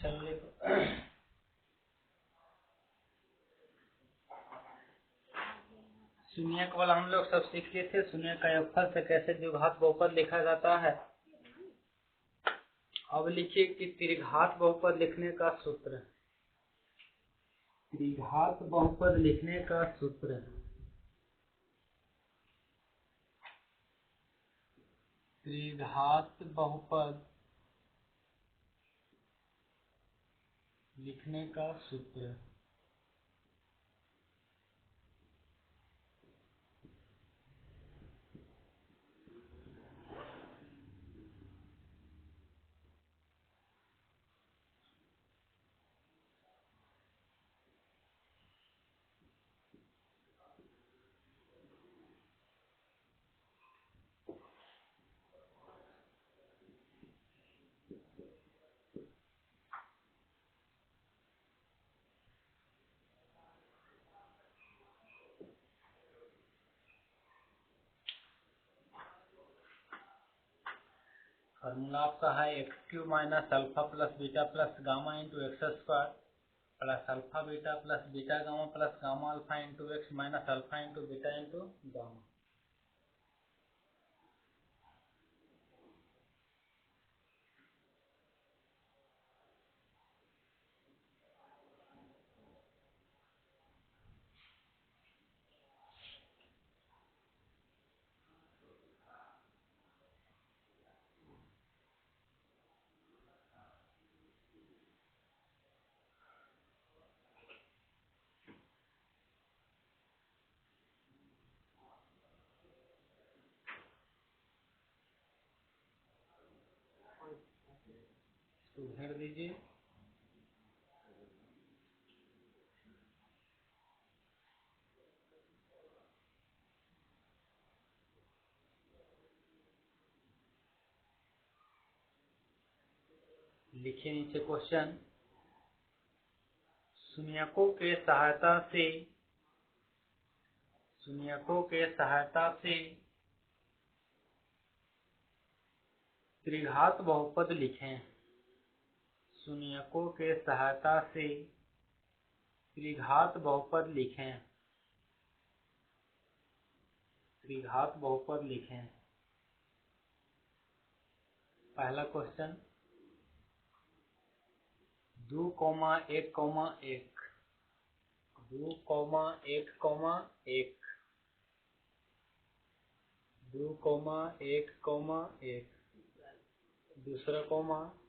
चलिए शून्यक वाला हम लोग सब सीख लिए थे। शून्य का योगफल से कैसे द्विघात बहुपद लिखा जाता है। अब लिखिए कि त्रिघात बहुपद लिखने का सूत्र। त्रिघात बहुपद लिखने का सूत्र त्रिघात बहुपद लिखने का सूत्र फॉर्मूला आपका है x³ minus alpha plus beta plus gamma into x square plus alpha beta plus beta gamma plus gamma alpha into x minus alpha into beta into gamma. तो घेर दीजिए। लिखिए नीचे क्वेश्चन। शून्यकों के सहायता से त्रिघात बहुपद लिखें। शून्यकों के सहायता से त्रिघात बहुपद लिखें। त्रिघात बहुपद लिखें। पहला क्वेश्चन 2, 1, 1 2, 1, 1 2, 1, 1 दूसरा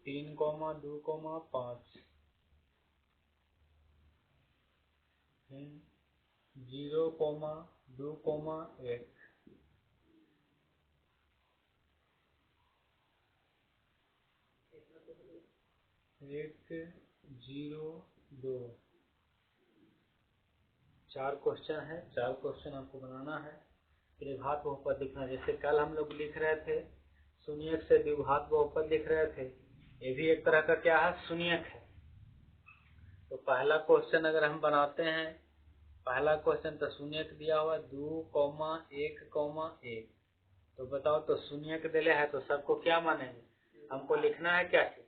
3, 2, 5 0, 2, 1 1, 0, 2। 4 क्वेश्चन है। 4 क्वेश्चन आपको बनाना है। त्रिघात बहुपद लिखना, जैसे कल हम लोग लिख रहे थे शून्यक से द्विघात बहुपद लिख रहे थे। ये भी एक तरह का क्या है, शून्यक है। तो पहला क्वेश्चन अगर हम बनाते हैं, पहला क्वेश्चन तो शून्यक दिया हुआ 2, 1, 1 तो बताओ, तो शून्यक दिले है तो सबको क्या मानेंगे, हमको लिखना है क्या चीज,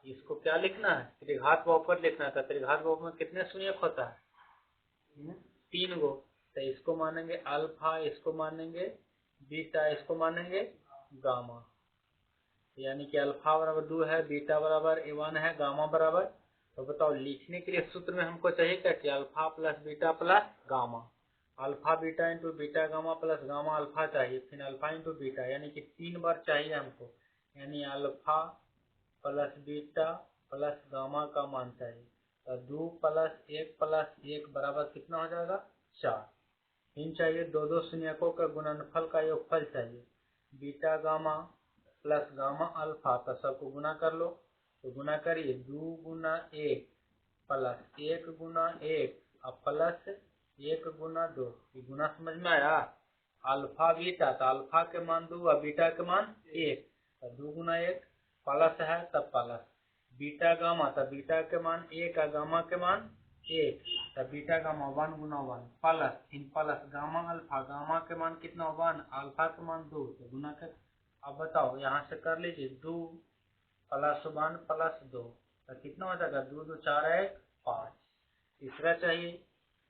इसको क्या लिखना है, त्रिघात बहुपद लिखना था। त्रिघात बहुपद में कितने शून्यक होता है, 3 गो। तो इसको मानेंगे अल्फा, इसको मानेंगे बीटा, इसको मानेंगे गामा। यानी कि अल्फा बराबर 2 है, बीटा बराबर 1 है, गामा बराबर। तो बताओ लिखने के लिए सूत्र में हमको चाहिए क्या, कि alpha plus beta plus gamma. Alpha beta into beta gamma plus gamma alpha चाहिए, फिर अल्फा इंटू बीटा, यानी कि 3 बार चाहिए हमको। यानी alpha plus beta plus gamma का मान चाहिए। तो 2 प्लस 1 बराबर कितना हो जाएगा, 4। इन चाहिए 2 शून्यकों का गुणनफल का योगफल चाहिए। Beta gamma plus gamma alpha का सबको गुना कर लो। तो गुना करिए 2 गुना 1 प्लस 1 गुना 1 और प्लस 1 गुना 2। ये गुना समझ में आया। अल्फा बीटा, तो अल्फा के मान 2 और बीटा के मान 1, तो 2 गुना 1 प्लस है तब प्लस। बीटा गामा, तो बीटा के मान 1 और गामा के मान 1, तो beta gamma 1 Guna 1 plus, in plus gamma alpha, gamma के मान कितना 1, अल्फा के मान 2, तो गुना कर। अब बताओ यहाँ से कर लीजिए 2 +1 + 2, तो कितना हो जाएगा, 2 2 4 1 5। तीसरा चाहिए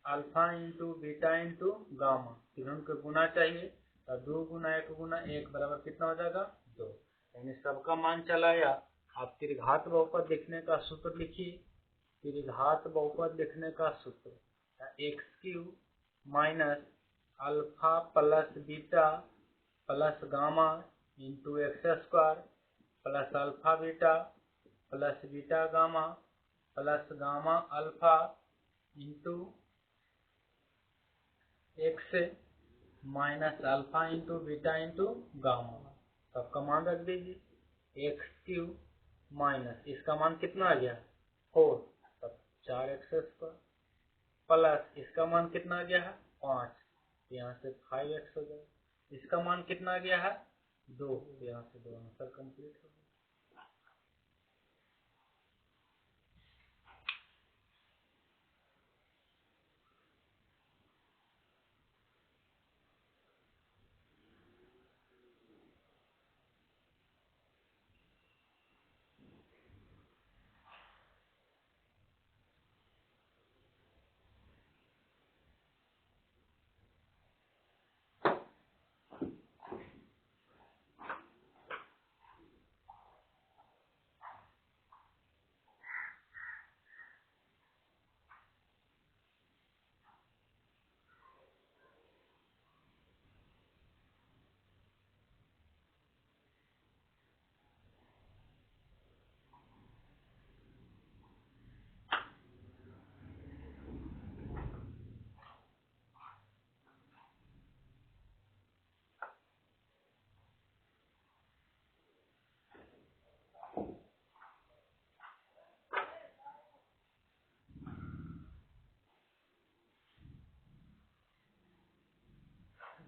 alpha into beta into gamma, तीनों को गुना चाहिए, तो 2 गुना 1 गुना 1 बराबर कितना हो जाएगा, 2। यानी सबका मान चला आया। आप त्रिघात बहुपद लिखने का सूत्र लिखिए। त्रिघात बहुपद लिखने का सूत्र x³ minus alpha plus beta plus gamma into x² plus alpha beta plus beta gamma plus gamma alpha into x minus alpha into beta into gamma. सबका मान रख दीजिए। x³ माइनस इसका मान कितना आ गया, 4, तब 4x² प्लस इसका मान कितना आ गया है, 5, यहाँ से 5x हो जाएगा। इसका मान कितना आ गया है, 2, यहाँ से 2, आंसर कंप्लीट हो गया।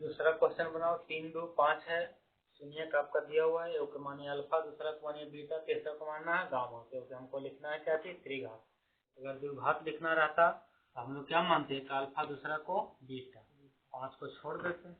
दूसरा क्वेश्चन बनाओ। 3 2 5 है, शून्य आपका दिया हुआ है, एक मानिए अल्फा, दूसरा को मानिए बीटा, तीसरा को मानना है गामा, क्योंकि हमको लिखना है क्या चीज, त्रिघात। अगर द्विघात लिखना रहता तो हम लोग क्या मानते हैं, अल्फा दूसरा को बीटा, 5 को छोड़ देते हैं।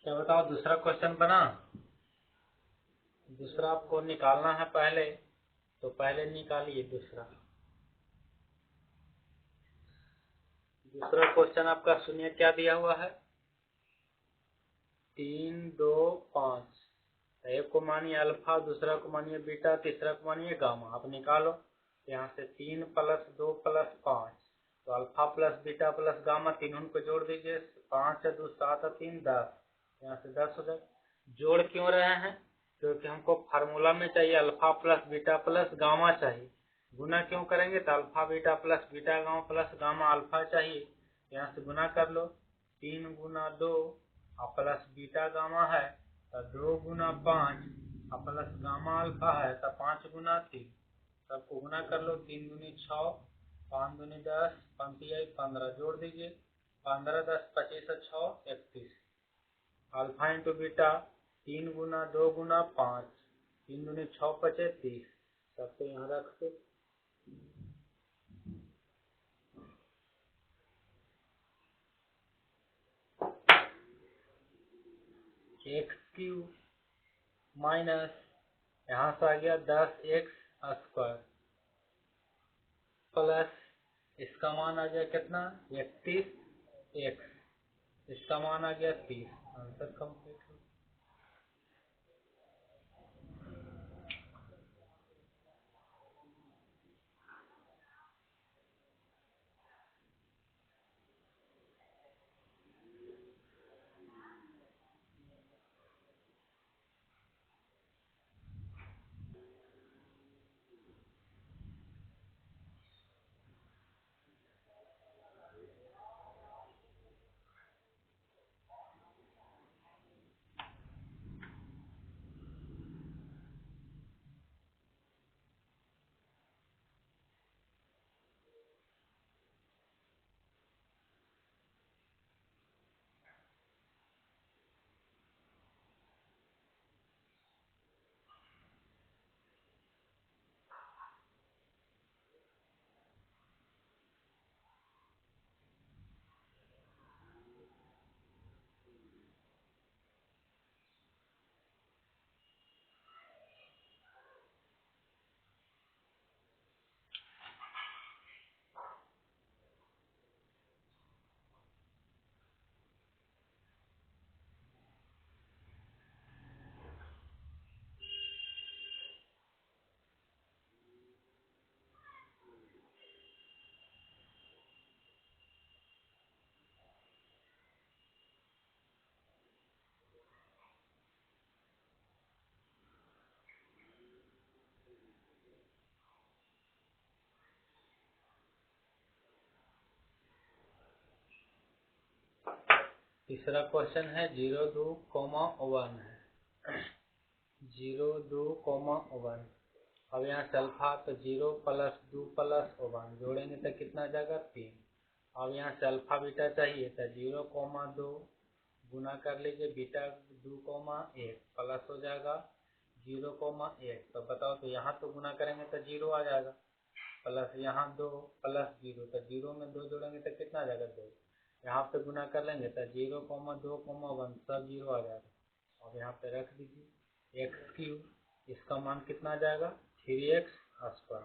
क्या बताओ, दूसरा क्वेश्चन बना? दूसरा आपको निकालना है पहले, तो पहले निकालिए दूसरा। दूसरा क्वेश्चन आपका सुनिए क्या दिया हुआ है। 3, 2, 5। एक को मानिए अल्फा, दूसरा को मानिए बीटा, तीसरा को मानिए गामा। आप निकालो यहाँ से 3 + 2 + 5, तो alpha plus beta plus gamma तीनों को जोड़ दीजिए। 5 × 2 = 7 × 3 = 10। यहाँ से 10 हो जाए। जोड़ क्यों रहे हैं? क्योंकि हमको फार्मूला में चाहिए alpha plus beta plus gamma चाहिए। गुना क्यों करेंगे? तो alpha beta plus beta gamma plus gamma alpha चाहिए। यहाँ से गुना कर लो। 3 × 2 और प्लस बीटा गामा है तो 2 × 5 और प्लस गामा अल्फा है तो 5 × 3। सबको गुना कर लो। 3 × 6, 5 × 10, 5 × 15। जोड़ दीजिए। 15, 10, 25 और 6 31। Alpha into beta 3 × 2 × 5, 3 × 6 = 30। सबको यहाँ रख दो। x³ माइनस यहाँ से आ गया 10x² प्लस इसका मान आ गया कितना? 31x। इसका मान आ गया 30। आंसर कंप्लीट हो। तीसरा क्वेश्चन है 0, 2, 1 है। 0, 2, 1। अब यहाँ से अल्फा तो 0 + 2 + 1 जोड़ेंगे तो कितना जाएगा? 3। अब यहाँ से अल्फा बीटा चाहिए तो 0, 2 गुना कर लीजिए। बीटा 2, 1 प्लस हो जाएगा 0, 1। तो बताओ, तो यहाँ तो गुना करेंगे तो 0 आ जाएगा, प्लस यहाँ 2 + 0 तो 0 में 2 जोड़ेंगे तो कितना आ जाएगा? 2। यहाँ पे गुना कर लेंगे तो 0, 2, 1 सब 0 आ जाएगा। अब यहाँ पे रख दीजिए। x³ इसका मान कितना आ जाएगा? 3x²।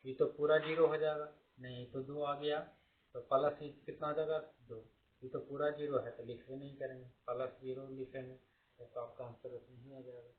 ये तो पूरा 0 हो जाएगा। नहीं तो 2 आ गया तो प्लस कितना आ जाएगा? 2। ये तो पूरा 0 है तो लिखवे नहीं करेंगे, प्लस 0 लिखेंगे तो आपका आंसर उसमें ही आ जाएगा।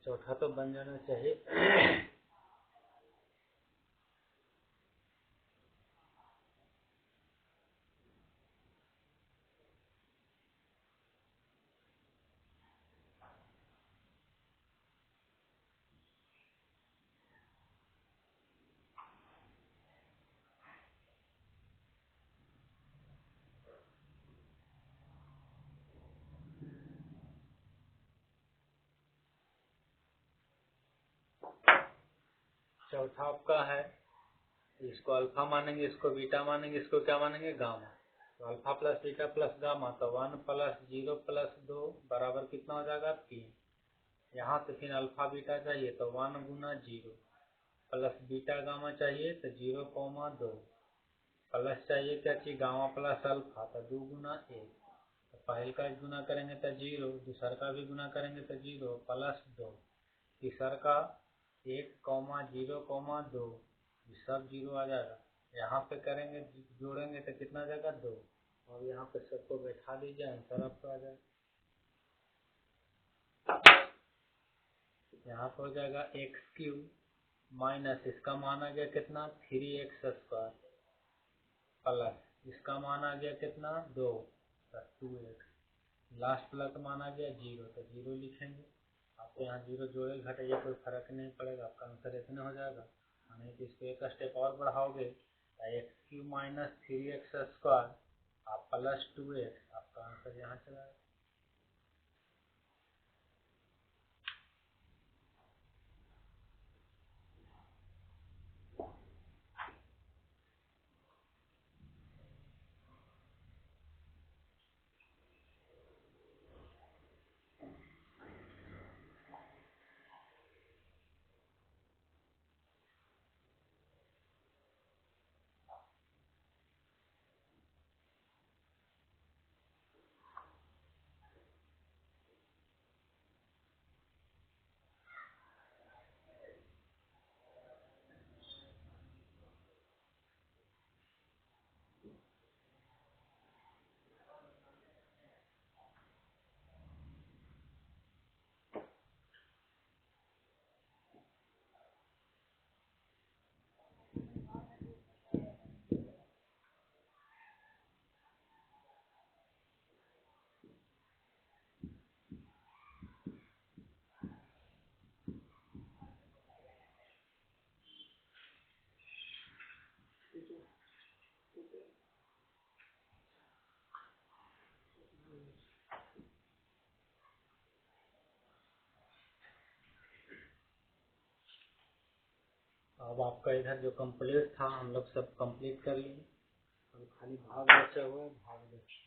चौथा तो बन जाना चाहिए। चौथा आपका है, इसको अल्फा मानेंगे, इसको बीटा मानेंगे, इसको क्या मानेंगे, गामा। तो alpha plus beta plus gamma, तो 1 प्लस 0 प्लस 2 बराबर कितना हो जाएगा, 3। यहाँ से फिर अल्फा बीटा चाहिए तो 1 गुना 0 प्लस बीटा गामा चाहिए तो 0,2 प्लस चाहिए क्या चाहिए, गामा प्लस अल्फा, तो 2 गुना 1। तो पहले का गुना करेंगे तो 0, दूसर का भी गुना करेंगे तो 0 प्लस 2, तीसर का 1,0,2, ये सब 0 आ जाएगा। यहाँ पे करेंगे जोड़ेंगे तो कितना आ जाएगा, 2। और यहाँ पे सबको बैठा दीजिए, आंसर आपका आ जाएगा। यहाँ पर हो जाएगा x³ माइनस इसका मान आ गया कितना, 3x² प्लस इसका मान आ गया कितना, 2 प्लस 2x, लास्ट प्लस मान आ गया 0, तो 0 लिखेंगे। आपको यहाँ 0 जोड़े घटाइए कोई फर्क नहीं पड़ेगा, आपका आंसर इतने हो जाएगा। नहीं तो इसको एक स्टेप और बढ़ाओगे तो x³ माइनस 3x² आप प्लस 2x, आपका आंसर यहाँ चला जाएगा। अब आपका इधर जो कंप्लीट था हम लोग सब कंप्लीट कर लिए, अब खाली भाग बचा हुआ है, भाग देखिए।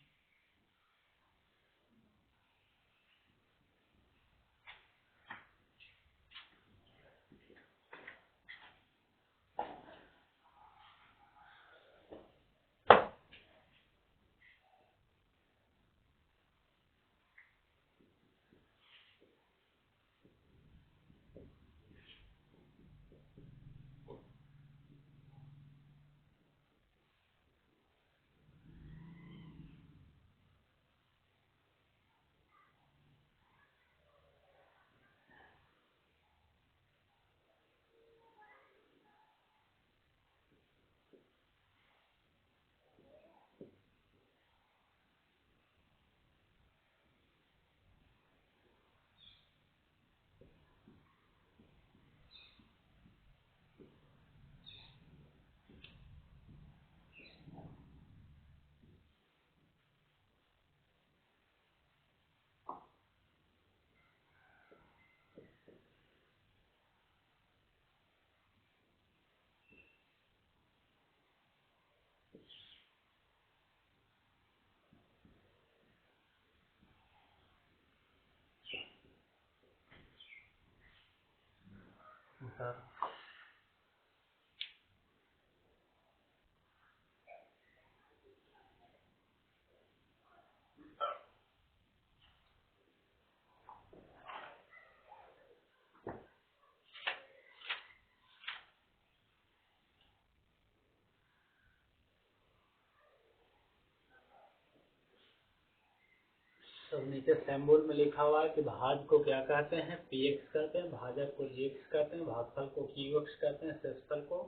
सर तो नीचे सिंबल में लिखा हुआ है कि भाज को क्या कहते हैं, px कहते हैं, भाजक को gx कहते हैं, भागफल को qx कहते हैं, शेषफल को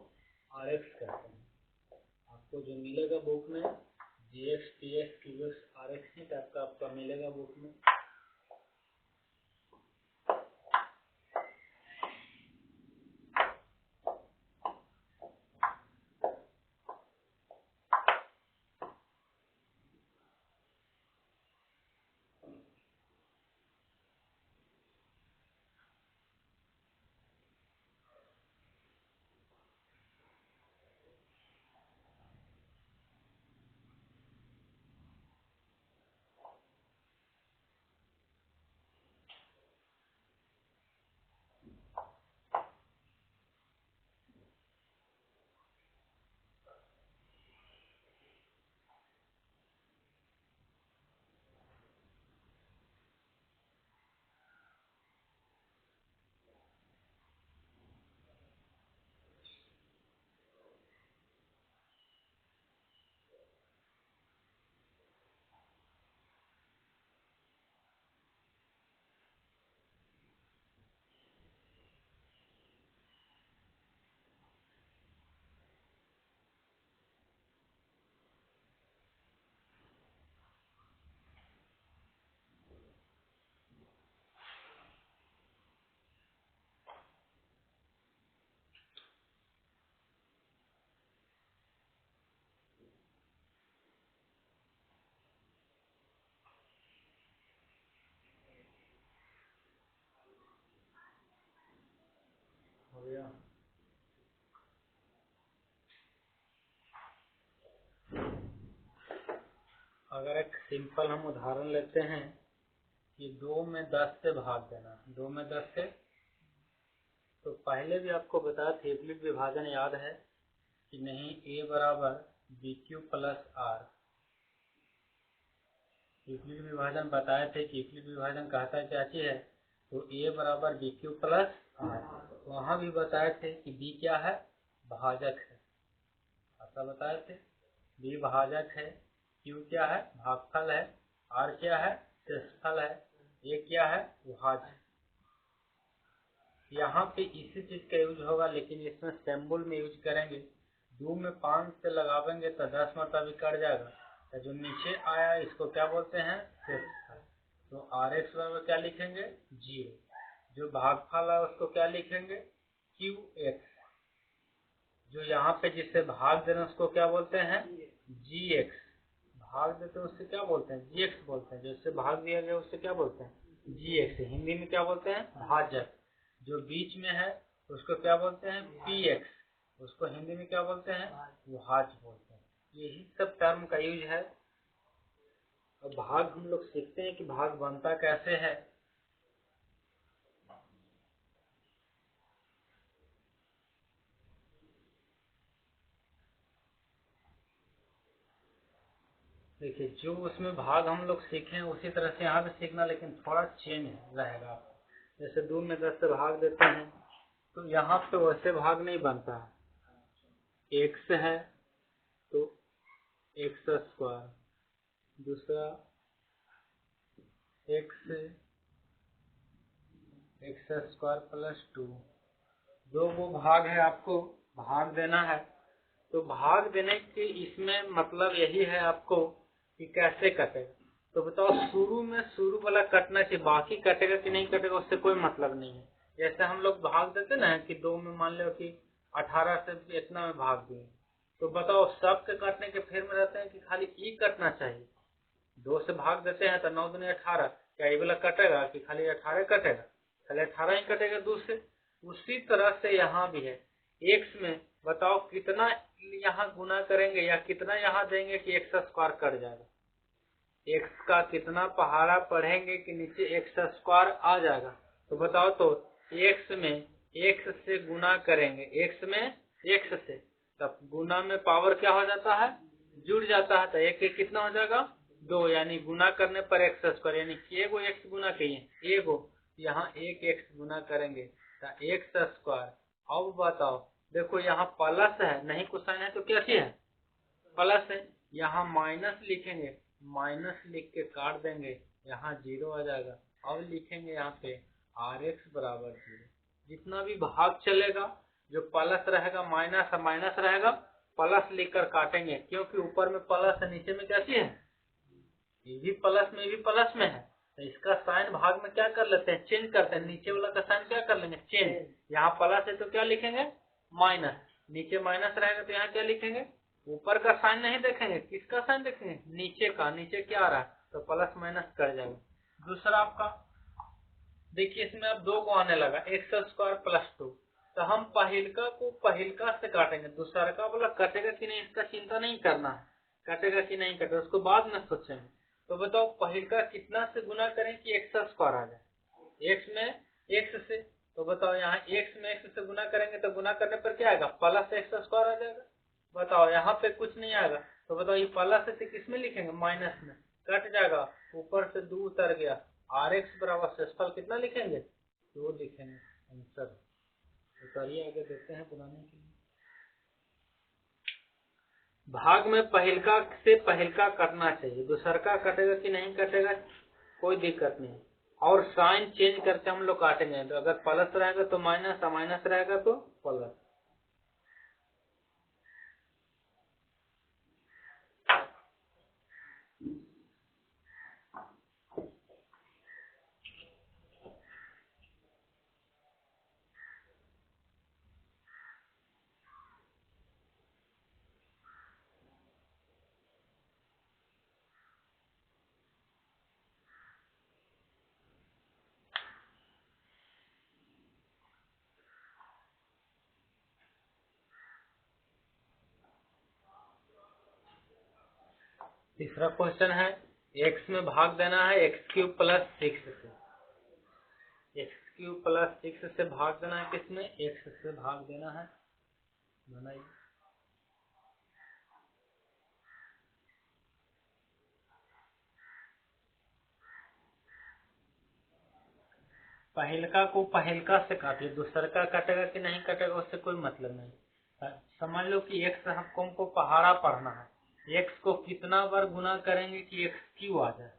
rx कहते हैं। आपको जो मिलेगा बुक में gx, px, qx, rx ही टाइप का आपका मिलेगा बुक में। हो गया। अगर एक सिंपल हम उदाहरण लेते हैं कि 2 में 10 से भाग देना, 2 में 10 से, तो पहले भी आपको बताया था यूक्लिड विभाजन याद है कि नहीं, a बराबर BQ प्लस R। यूक्लिड विभाजन बताए थे कि यूक्लिड विभाजन कहता क्या चीज है, तो a बराबर BQ प्लस R। वहां भी बताए थे कि b क्या है, भाजक है, ऐसा बताए थे, b भाजक है, q क्या है, भागफल है, r क्या है, शेषफल है, a क्या है, भाज्य। यहाँ पे इसी चीज का यूज होगा, लेकिन इसमें सिंबल में यूज करेंगे। 2 में 5 से लगावेंगे तो 10 मतलब कट जाएगा, तो जो नीचे आया इसको क्या बोलते हैं, शेषफल। तो rx बराबर क्या लिखेंगे, 0। जो भागफल है उसको क्या लिखेंगे, qx। जो यहाँ पे जिससे भाग दे रहे हैं उसको क्या बोलते हैं, gx। भाग देते हैं उससे क्या बोलते हैं, gx बोलते हैं। जिससे भाग दिया गया उससे क्या बोलते हैं, gx। हिंदी में क्या बोलते हैं, भाजक। जो बीच में है उसको क्या बोलते हैं, px। उसको हिंदी में क्या बोलते हैं, भाज्य बोलते हैं। यही सब टर्म का यूज है। और भाग हम लोग सीखते हैं कि भाग बनता कैसे है। देखिए, जो उसमें भाग हम लोग सीखे उसी तरह से यहाँ पे सीखना, लेकिन थोड़ा चेंज रहेगा। जैसे 2 में 10 से भाग देते हैं तो यहाँ पे वैसे भाग नहीं बनता है। x है तो x स्क्वायर, दूसरा x स्क्वायर प्लस 2। दो वो भाग है, आपको भाग देना है। तो भाग देने के इसमें मतलब यही है आपको कि कैसे कटेगा। तो बताओ, शुरू वाला कटना चाहिए, बाकी कटेगा कि नहीं कटेगा उससे कोई मतलब नहीं है। जैसे हम लोग भाग देते ना कि 2 में मान लो कि 18 से इतना में भाग दिए, तो बताओ सब के कटने के फेर में रहते हैं कि खाली ई कटना चाहिए। 2 से भाग देते हैं तो 9 दूनी 18, क्या ये वाला कटेगा कि खाली 18 कटेगा, खाली 18 ही कटेगा 2 से। उसी तरह से यहाँ भी है, x में बताओ कितना यहाँ गुना करेंगे या कितना यहाँ देंगे कि x स्क्वायर कट जाएगा। x का कितना पहाड़ा पढ़ेंगे कि नीचे x स्क्वायर आ जाएगा। तो बताओ, तो x में x से गुना करेंगे, x में x से, तब गुना में पावर क्या हो जाता है, जुड़ जाता है। तो एक कितना हो जाएगा, 2, यानी गुना करने पर x स्क्वायर, यानी एगो x गुना किए एगो, यहाँ एक x गुना करेंगे तो x स्क्वायर। अब बताओ, देखो यहाँ प्लस है, नहीं कोसाइन है तो क्या है, प्लस है। यहाँ माइनस लिखेंगे, माइनस लिख के काट देंगे यहाँ 0 आ जाएगा। अब लिखेंगे यहाँ पे Rx बराबर 0। जितना भी भाग चलेगा जो प्लस रहेगा माइनस माइनस रहेगा, प्लस लिखकर काटेंगे, क्योंकि ऊपर में प्लस है नीचे में क्या चीज है, ये भी प्लस में भी प्लस में है, तो इसका साइन भाग में क्या कर लेते हैं, चेंज करते हैं, नीचे वाला का साइन क्या कर लेंगे, चेंज। यहाँ प्लस है तो क्या लिखेंगे, माइनस, नीचे माइनस रहेगा तो यहाँ क्या लिखेंगे, ऊपर का साइन नहीं देखेंगे, किसका साइन देखेंगे, नीचे का, नीचे क्या आ रहा है तो प्लस माइनस कर जाएगा। दूसरा आपका देखिए, इसमें अब 2 को आने लगा, एक्स स्क्वायर प्लस 2, तो हम पहिलका को पहिलका से काटेंगे, दूसरा का बोला कटेगा कि नहीं इसका चिंता नहीं करना है, कटेगा कि नहीं कटेगा उसको बाद में सोचेंगे। तो बताओ पहिलका कितना से गुना करें कि एक्स स्क्वायर आ जाए, एक्स में एक्स से, तो बताओ यहाँ एक्स में एक्स से गुना करेंगे तो गुना करने पर क्या आएगा, प्लस एक्स स्क्वायर आ जाएगा। बताओ यहाँ पे कुछ नहीं आएगा, तो बताओ ये प्लस से किस में लिखेंगे, माइनस में, कट जाएगा, ऊपर से 2 उतर गया, Rx बराबर शेषफल कितना लिखेंगे, 2 लिखेंगे, आंसर। उतारिए आगे देखते हैं बनाने के लिए। भाग में पहिलका से पहिलका कटना चाहिए, दूसरका कटेगा कि नहीं कटेगा कोई दिक्कत नहीं, और साइन चेंज करके हम लोग काटेंगे, तो अगर प्लस रहेगा तो माइनस, माइनस रहेगा तो प्लस। तीसरा क्वेश्चन है, एक्स में भाग देना है एक्स क्यूब प्लस 6 से, एक्स क्यूब प्लस 6 से भाग देना है, किसमें, एक्स से भाग देना है, बनाइए। पहिलका को पहिलका से काटिए, दूसरका कटेगा कि नहीं कटेगा उससे कोई मतलब नहीं। समझ लो कि एक्स हमको पहाड़ा पढ़ना है, एक्स को कितना बार गुना करेंगे कि एक्स क्यू आ जाए।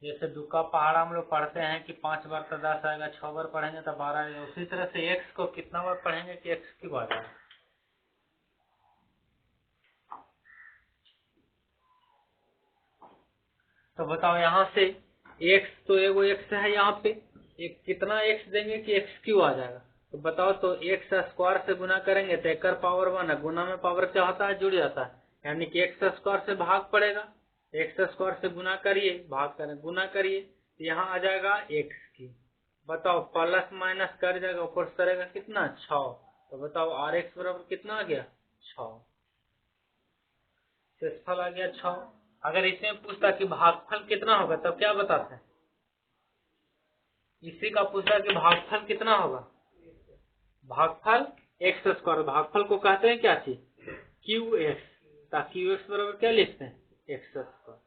जैसे दुका पहाड़ा हम लोग पढ़ते हैं कि 5 बार तो 10 आएगा, 6 बार पढ़ेंगे तो 12 आएगा, उसी तरह से एक्स को कितना बार पढ़ेंगे कि एक्स क्यू आ जाए। तो बताओ यहाँ से एक्स तो एगो एक्स है, यहाँ पे एक कितना एक्स देंगे कि एक्स क्यू आ जाएगा। तो बताओ, तो एक्स स्क्वायर से गुना करेंगे तो एक पावर 1 है, गुना में पावर क्या होता है, जुड़ जाता है, यानी कि एक्स स्क्वायर से भाग पड़ेगा, एक्स स्क्वायर से गुना करिए, भाग करें गुना करिए, तो यहाँ आ जाएगा एक्स की। बताओ प्लस माइनस कर जाएगा, ऊपर से करेगा कितना, 6, तो बताओ आर एक्स बराबर कितना आ गया, 6, शेषफल आ गया 6। अगर इसमें पूछता कि भागफल कितना होगा तब क्या बताते हैं, इसी का पूछता कि भागफल कितना होगा, भागफल एक्स स्क्वायर, भागफल को कहते हैं क्या चीज, क्यू एक्स, क्यू एक्स बराबर क्या लिखते हैं, एक्स स्क्वायर।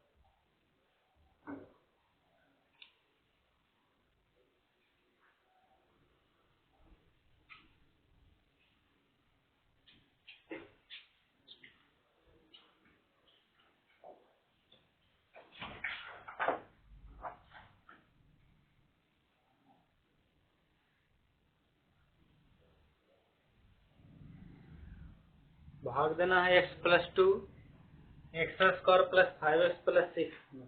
भाग देना है x plus 2, x square plus 5x plus 6 में,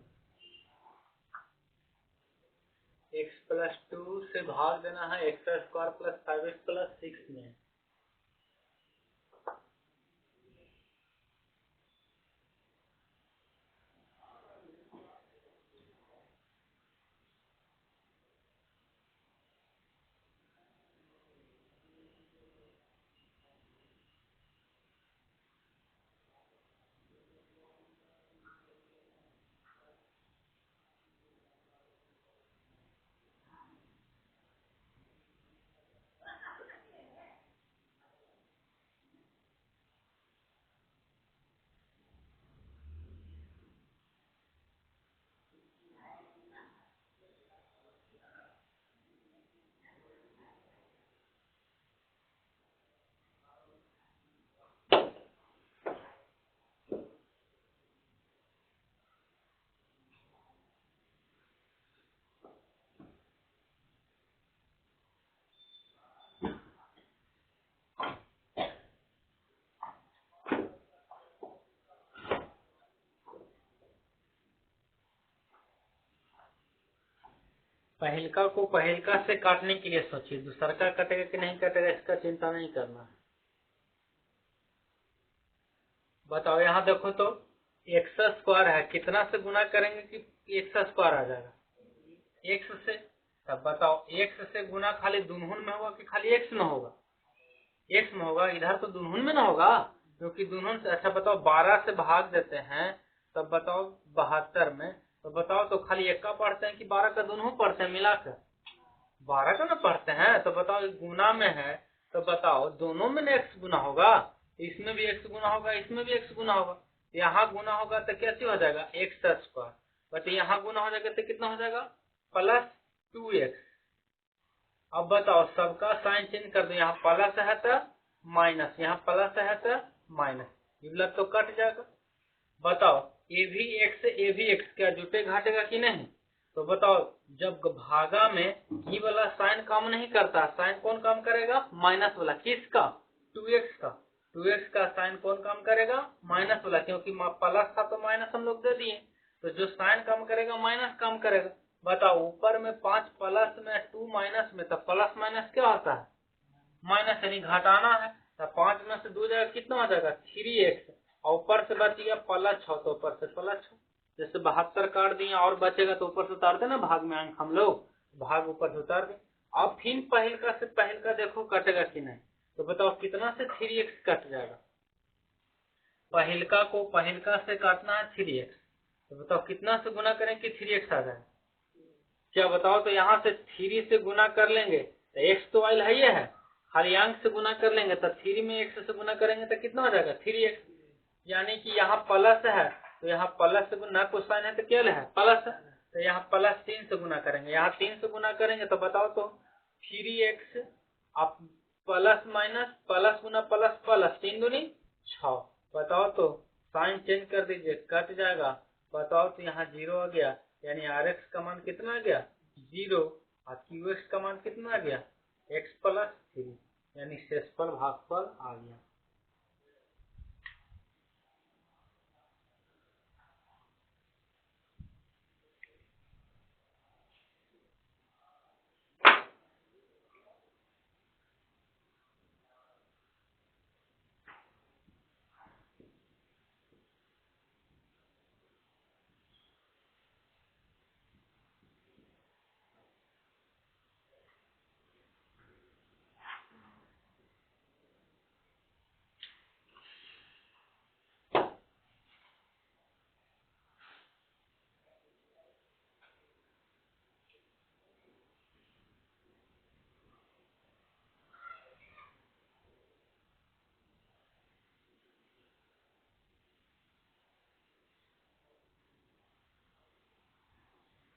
एक्स प्लस 2 से भाग देना है x square plus 5x plus 6 में। पहलका को पहलका से काटने के लिए सोचिए, दूसरा का कटेगा कि नहीं कटेगा इसका चिंता नहीं करना है। बताओ यहाँ देखो तो एक्स स्क्वायर है, कितना से गुना करेंगे कि एक्स स्क्वायर आ जाएगा? एक्स से। तब बताओ एक्स से गुना खाली दुनहुन में होगा कि खाली एक्स में होगा? एक्स में होगा। इधर तो दुनहुन में ना होगा, क्योंकि दुनहुन से। अच्छा बताओ 12 से भाग देते हैं, तब बताओ 72 में, तो बताओ तो खाली एक का पढ़ते हैं कि 12 का दुनहुन पढ़ते हैं मिलाकर? 12 का ना पढ़ते हैं। तो बताओ गुना में है, तो बताओ दोनों में ना एक्स गुना होगा, इसमें भी एक्स गुना होगा, इसमें भी एक्स गुना होगा। यहाँ गुना होगा तो कैसे हो जाएगा? X square. बट यहाँ गुना हो जाएगा तो कितना हो जाएगा? Plus 2x। अब बताओ सबका साइन चेंज कर दो, यहाँ प्लस है तो माइनस, यहाँ प्लस है तो माइनस, ये तो कट जाएगा। बताओ ए भी एक्स ए भी एक्स क्या जुटे घाटेगा कि नहीं? तो बताओ जब भागा में ये वाला साइन काम नहीं करता, साइन कौन काम करेगा? माइनस वाला। किसका? 2x का। 2x का साइन कौन काम करेगा? माइनस वाला, क्योंकि प्लस था तो माइनस हम लोग दे दिए, तो जो साइन काम करेगा माइनस काम करेगा। बताओ ऊपर में 5 प्लस में 2 माइनस में, तो प्लस माइनस क्या होता है? माइनस, यानी घटाना है। तो 5 में से 2 जाएगा, कितना हो जाएगा? 3x। और ऊपर से बच गया प्लस 6, तो ऊपर से प्लस 6। जैसे 72 काट दिए और बचेगा तो ऊपर से उतारते ना भाग में अंक हम लोग, भाग ऊपर से उतार दें। अब फिर पहलका से पहलका देखो कटेगा कि नहीं, तो बताओ कितना से 3x कट जाएगा? पहलका को पहलका से काटना है 3x, तो बताओ कितना से गुना करें कि 3x आ जाए? क्या बताओ तो यहाँ से 3 से गुना कर लेंगे तो x तो आयल है, खाली अंक से गुना कर लेंगे तो 3 में x से गुना करेंगे तो कितना हो जाएगा? 3x। यानी कि यहाँ प्लस है तो यहाँ प्लस से गुना, कुछ साइन है तो क्या है? प्लस है, तो यहाँ प्लस 3 से गुना करेंगे, यहाँ 3 से गुना करेंगे तो बताओ तो 3x। अब प्लस माइनस, प्लस गुना प्लस, प्लस 3 दूनी 6। बताओ तो साइन चेंज कर दीजिए, कट जाएगा। बताओ तो यहाँ 0 आ गया, यानी rx का मान कितना आ गया? 0। और qx का मान कितना आ गया? x प्लस 3, यानी शेषफल भागफल आ गया।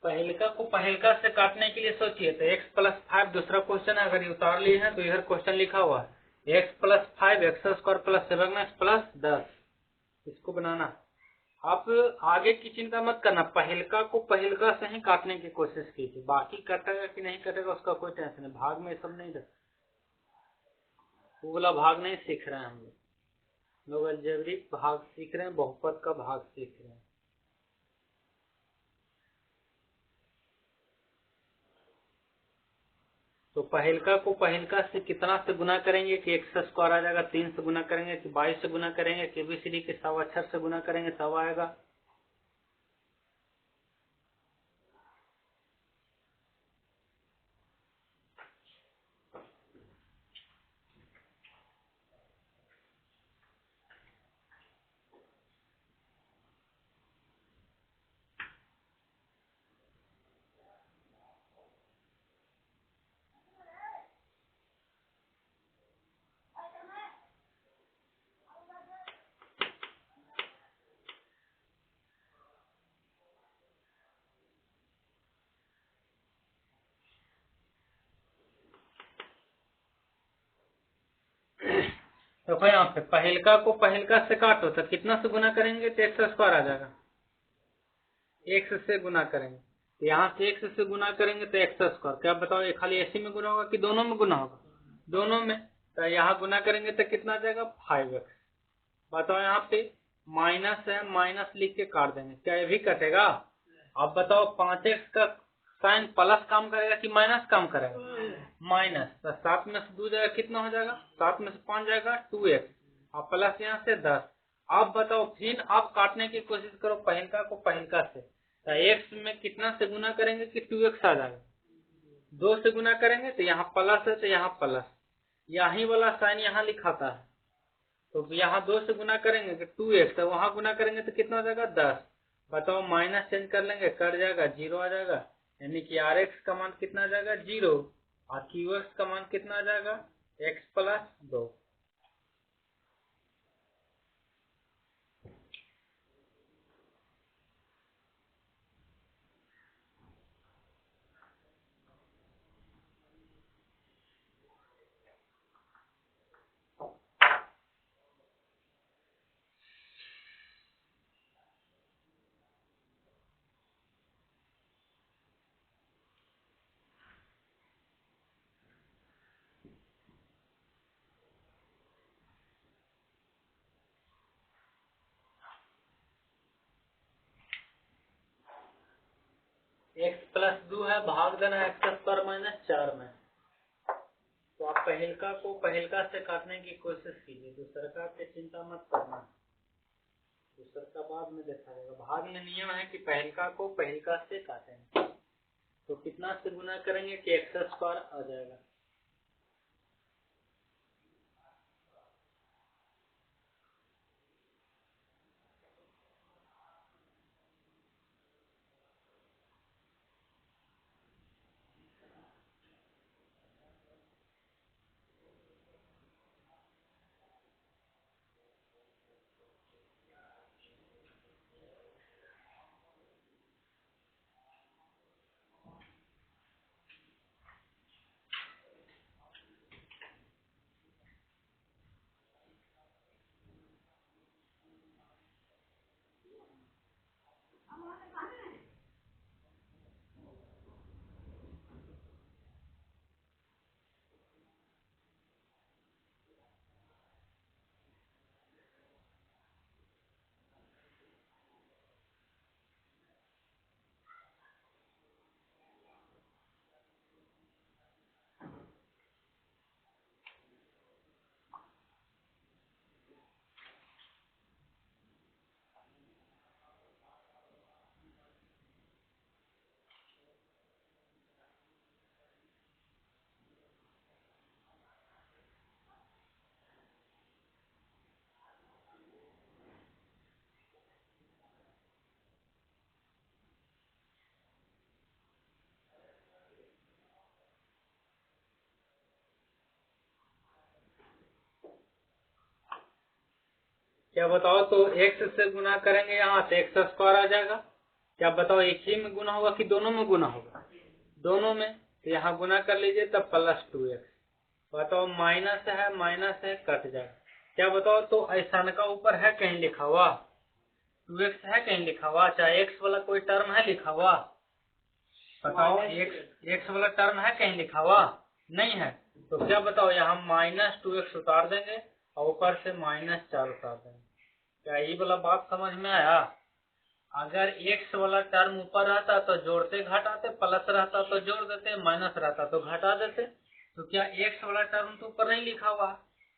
पहलका को पहलका से काटने के लिए सोचिए, तो x प्लस 5 दूसरा क्वेश्चन है, अगर ये उतार लिए हैं तो इधर क्वेश्चन लिखा हुआ है x plus 5 x square plus 7x plus 10, इसको बनाना। आप आगे की चिंता मत करना, पहलका को पहलका से ही काटने की कोशिश कीजिए, बाकी कटेगा कि नहीं कटेगा उसका कोई टेंशन नहीं। भाग में सब नहीं, वो वाला भाग नहीं सीख रहे हैं हम लोग अलजेब्रिक भाग सीख रहे हैं, बहुपद का भाग सीख रहे हैं। तो पहलका को पहलका से कितना से गुना करेंगे कि एक्स स्क्वायर आ जाएगा? 3 से गुना करेंगे कि 22 से गुना करेंगे कि ABCD के 100 अक्षर से गुना करेंगे तब आएगा? देखो यहाँ पे पहलका को पहलका से काटो तो कितना से गुना करेंगे तो एक्स स्क्वायर आ जाएगा। एक्स से गुना करेंगे तो यहाँ से एक्स से गुना करेंगे तो एक्स स्क्वायर। क्या बताओ ये खाली ऐसी में गुना होगा कि दोनों में गुना होगा? दोनों में। तो यहाँ गुना करेंगे तो कितना आ जाएगा? 5x। बताओ यहाँ पे माइनस है, माइनस लिख के काट देंगे, क्या ये भी कटेगा? अब बताओ 5x का साइन प्लस काम करेगा कि माइनस काम करेगा? माइनस। तो 7 में से 2 जाएगा कितना हो जाएगा? 7 में से 5 जाएगा 2x और प्लस यहाँ से 10। आप बताओ फिर आप काटने की कोशिश करो पहिलका को पहिलका से, तो x में कितना से गुना करेंगे कि 2x आ जाएगा? 2 से गुना करेंगे तो यहाँ प्लस है तो यहाँ प्लस, यही वाला साइन यहाँ लिखाता है, तो यहाँ 2 से गुना करेंगे कि 2x, तो वहां गुना करेंगे तो कितना हो जाएगा? 10। बताओ माइनस चेंज कर लेंगे, कट जाएगा, 0 आ जाएगा, यानी कि Rx का मान कितना आ जाएगा? 0 और Qx का मान कितना आ जाएगा? x plus 2। x प्लस 2 है, भाग देना x स्क्वायर माइनस 4 में। तो आप पहिलका को पहिलका से काटने की कोशिश कीजिए, दूसरका पे चिंता मत करना, दूसरका बाद में देखा जाएगा। भाग में नियम है कि पहिलका को पहिलका से काटेंगे, तो कितना से गुना करेंगे कि x स्क्वायर आ जाएगा। क्या बताओ, तो x से गुना करेंगे यहाँ तो x स्क्वायर आ जाएगा। क्या बताओ एक ही में गुना होगा कि दोनों में गुना होगा? दोनों में, तो यहाँ गुना कर लीजिए तब प्लस 2x। बताओ माइनस है कट जाएगा। क्या बताओ, तो ऐसा का ऊपर है कहीं लिखा हुआ? 2x है कहीं लिखा हुआ? चाहे x वाला कोई टर्म है लिखा हुआ? बताओ x वाला टर्म है कहीं लिखा हुआ? नहीं है। तो क्या बताओ, यहाँ माइनस 2x उतार देंगे और ऊपर से -4 उतार देंगे। क्या ये वाला बात समझ में आया? अगर x वाला टर्म ऊपर रहता तो जोड़ते घटाते, प्लस रहता तो जोड़ देते, माइनस रहता तो घटा देते। तो क्या x वाला टर्म तो ऊपर नहीं लिखा हुआ?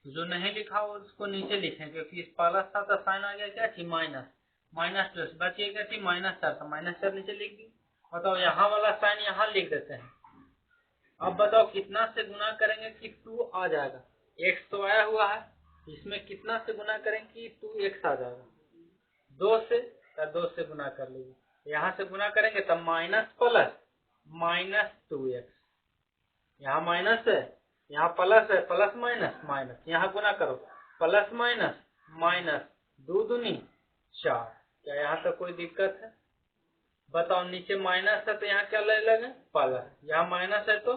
जो नहीं लिखा हुआ उसको नीचे लिखें, क्योंकि इस प्लस था तो साइन आ गया क्या थी? माइनस प्लस बचिएगा थी -4, तो -4 नीचे लिख दी। बताओ यहाँ वाला साइन यहाँ लिख देते हैं। अब बताओ कितना से गुना करेंगे कि 2 आ जाएगा? x तो आया हुआ है, इसमें कितना से गुना करेंगे कि 2x आ जाएगा? 2 से, या 2 से गुना कर लीजिए। यहाँ से गुना करेंगे तब माइनस प्लस -2x, यहाँ माइनस है, यहाँ प्लस है, प्लस माइनस, यहाँ गुना करो, प्लस माइनस 2 दूनी 4। क्या यहाँ तक कोई दिक्कत है? बताओ नीचे माइनस है तो यहाँ क्या ले लगे? प्लस। यहाँ माइनस है तो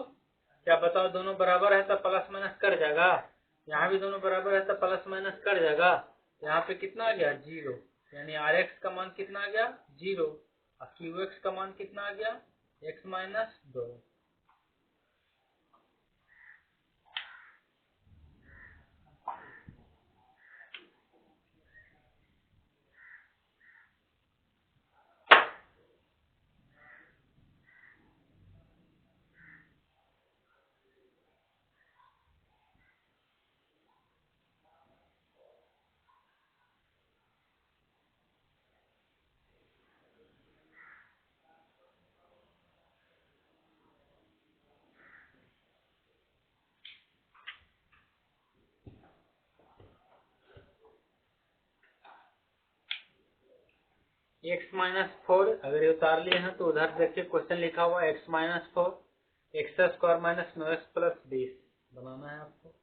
क्या बताओ, दोनों बराबर है तो प्लस माइनस कर जाएगा। यहाँ भी दोनों बराबर है तो प्लस माइनस कर जाएगा। यहाँ पे कितना आ गया? 0, यानी Rx का मान कितना आ गया? 0 और Qx का मान कितना आ गया? x minus 2। x-4 अगर ये उतार लिए हैं तो उधर देखिए क्वेश्चन लिखा हुआ x-4 x² minus 9x plus 20 बनाना है आपको।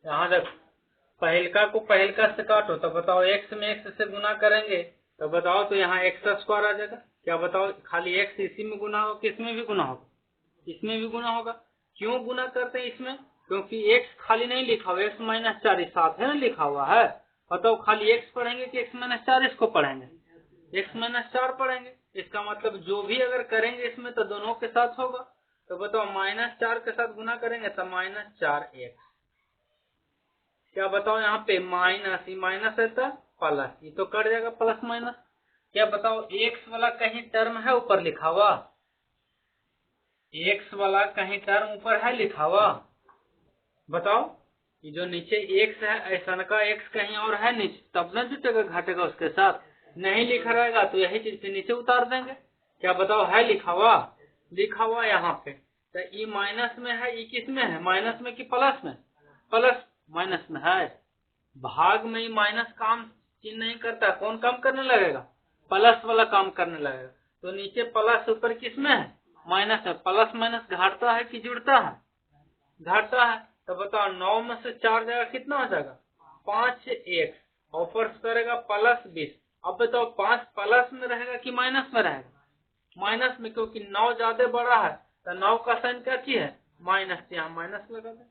यहाँ देख पहलका को पहलका से काटो तो बताओ x में x से गुना करेंगे तो बताओ तो यहाँ x² आ जाएगा। क्या बताओ खाली x इसी में गुना हो किसमें भी गुना होगा? इसमें भी गुना होगा। क्यों गुना करते हैं इसमें? क्योंकि x खाली नहीं लिखा हुआ, x-4 साथ है ना लिखा हुआ है। बताओ खाली x पढ़ेंगे कि x-4 इसको पढ़ेंगे? x-4 पढ़ेंगे। इसका मतलब जो भी अगर करेंगे इसमें तो दोनों के साथ होगा। तो बताओ -4 के साथ गुना करेंगे तो -4x। क्या बताओ यहाँ पे माइनस, ये माइनस है तो प्लस, ये तो कट जाएगा प्लस माइनस। क्या बताओ एक्स वाला कहीं टर्म है ऊपर लिखा हुआ? एक्स वाला कहीं टर्म ऊपर है लिखा हुआ? बताओ ये जो नीचे एक्स है ऐसा का एक्स कहीं और है नीचे, तब न जुटेगा घटेगा उसके साथ। नहीं लिखा रहेगा तो यही चीज से नीचे उतार देंगे। क्या बताओ है लिखा हुआ? लिखा हुआ यहाँ पे। तो ये माइनस में है, ये किस में है? माइनस में कि प्लस में? प्लस माइनस में है। भाग में ही माइनस काम चिन्ह नहीं करता, कौन काम करने लगेगा? प्लस वाला काम करने लगेगा। तो नीचे प्लस ऊपर किस में है? माइनस है। प्लस माइनस घटता है कि जुड़ता है? घटता है। तो बताओ 9 में से 4 जाएगा कितना हो जाएगा? 5x ऊपर करेगा प्लस 20। अब बताओ 5 प्लस में रहेगा कि माइनस में रहेगा? माइनस में, क्योंकि 9 ज्यादा बड़ा है तो 9 का साइन क्या चीज है? माइनस। यहाँ माइनस लगा दे,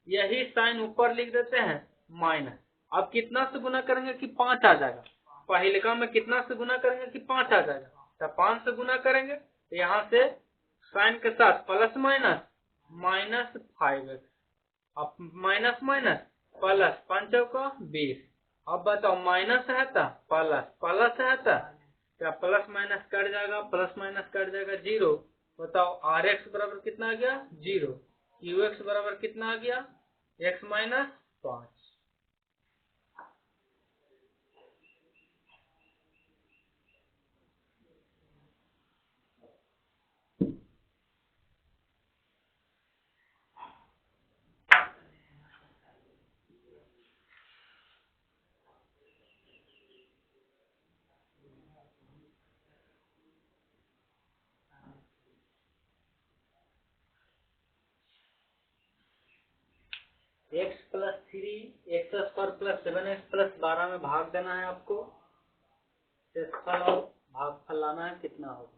यही साइन ऊपर लिख देते हैं माइनस। अब कितना से गुना करेंगे कि 5 आ जाएगा? पहलका में कितना से गुना करेंगे कि 5 आ जाएगा? तो 5 से गुना करेंगे तो यहाँ से साइन के साथ प्लस माइनस -5x। अब माइनस माइनस प्लस, 5 का 20। अब बताओ माइनस है तो प्लस, प्लस है तो क्या प्लस माइनस कट जाएगा, प्लस माइनस कट जाएगा 0। बताओ Rx बराबर कितना आ गया? 0। Qx बराबर कितना आ गया? x-5। x plus 3 x² plus 7x plus 12 में भाग देना है आपको। शेषफल और भागफल लाना है, कितना होगा?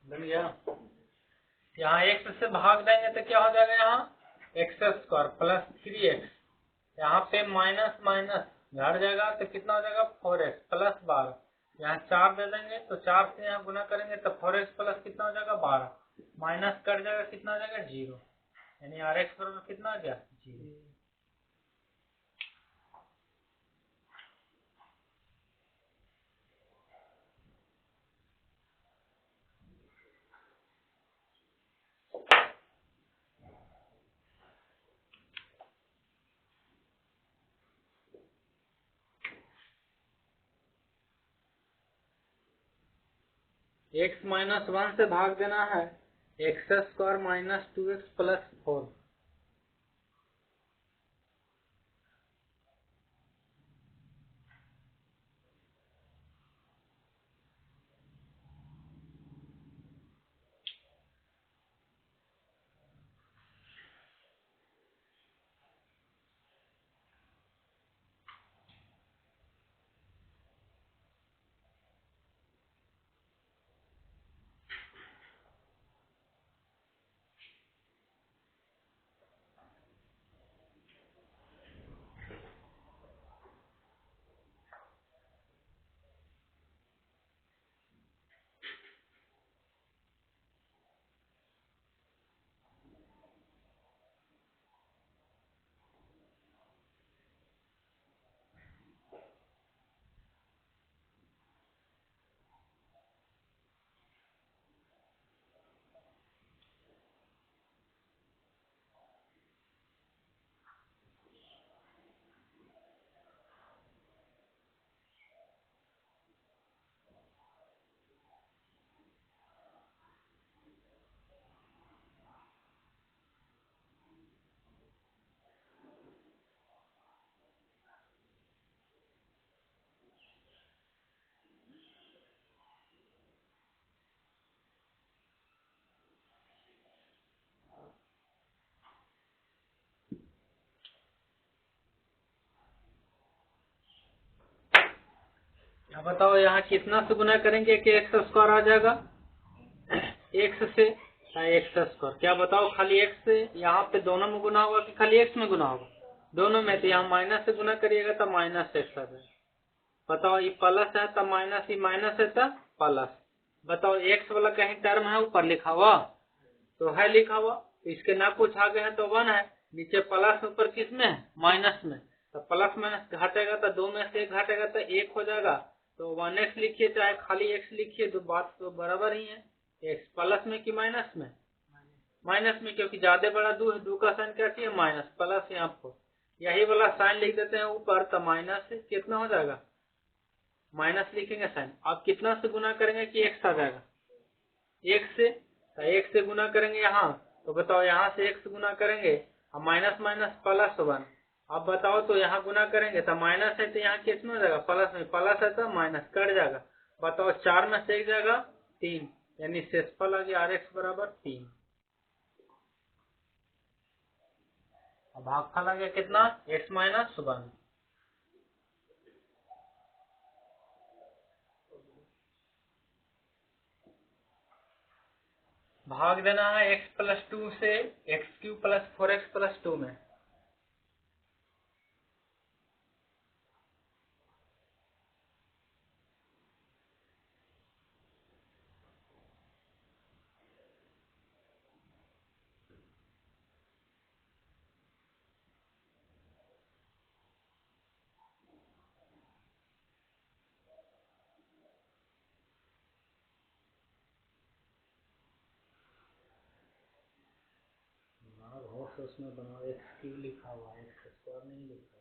बन गया। यहाँ x से भाग देंगे तो क्या हो जाएगा, यहाँ एक्स स्क्वायर प्लस 3x, यहाँ पे माइनस माइनस घट जाएगा तो कितना हो जाएगा 4x प्लस 12। यहाँ 4 दे देंगे तो 4 से यहाँ गुना करेंगे तो 4x प्लस कितना हो जाएगा 12, माइनस कट जाएगा कितना हो जाएगा 0, यानी rx बराबर कितना आ गया 0। x माइनस 1 से भाग देना है, x square minus 2x plus 4। अब बताओ यहाँ कितना से गुना करेंगे कि एक्स स्क्वायर आ जाएगा, एक्स से एक्स स्क्वायर। क्या बताओ, खाली एक्स से यहाँ पे दोनों में गुना होगा कि खाली एक्स में गुना होगा, दोनों में। तो यहाँ माइनस से गुना करिएगा तो माइनस एक्स आ जाएगा। बताओ ये प्लस है तो माइनस, ये माइनस है तो प्लस। बताओ एक्स वाला कहीं टर्म है ऊपर लिखा हुआ, तो है लिखा हुआ, तो इसके ना कुछ आगे है तो 1 है, नीचे प्लस ऊपर किस में है माइनस में, तो प्लस माइनस घटेगा तो 2 में से 1 घटेगा तो 1 हो जाएगा। तो 1x लिखिए चाहे खाली x लिखिए, तो बात तो बराबर ही है। x प्लस में कि माइनस में, माइनस में, क्योंकि ज्यादा बड़ा 2 है, 2 का साइन क्या चाहिए माइनस, प्लस यहाँ पर यही वाला साइन लिख देते हैं ऊपर, तो माइनस से कितना हो जाएगा, माइनस लिखेंगे साइन। आप कितना से गुना करेंगे कि x आ जाएगा, x से, तो x से गुना करेंगे यहाँ, तो बताओ यहाँ से x गुना करेंगे और माइनस माइनस प्लस 1। अब बताओ तो यहाँ गुना करेंगे तो माइनस है तो यहाँ किस में हो जाएगा प्लस में, प्लस है तो माइनस कट जाएगा। बताओ 4 में से 1 जाएगा 3, यानी शेषफल आ गया rx बराबर 3। अब भागफल आ गया कितना, x माइनस 1। भाग देना है x प्लस 2 से x cube plus 4x plus 2 में। से उसमें बनाओ। एक्स क्यू लिखा हुआ है, एक्स स्क्वायर नहीं लिखा हुआ।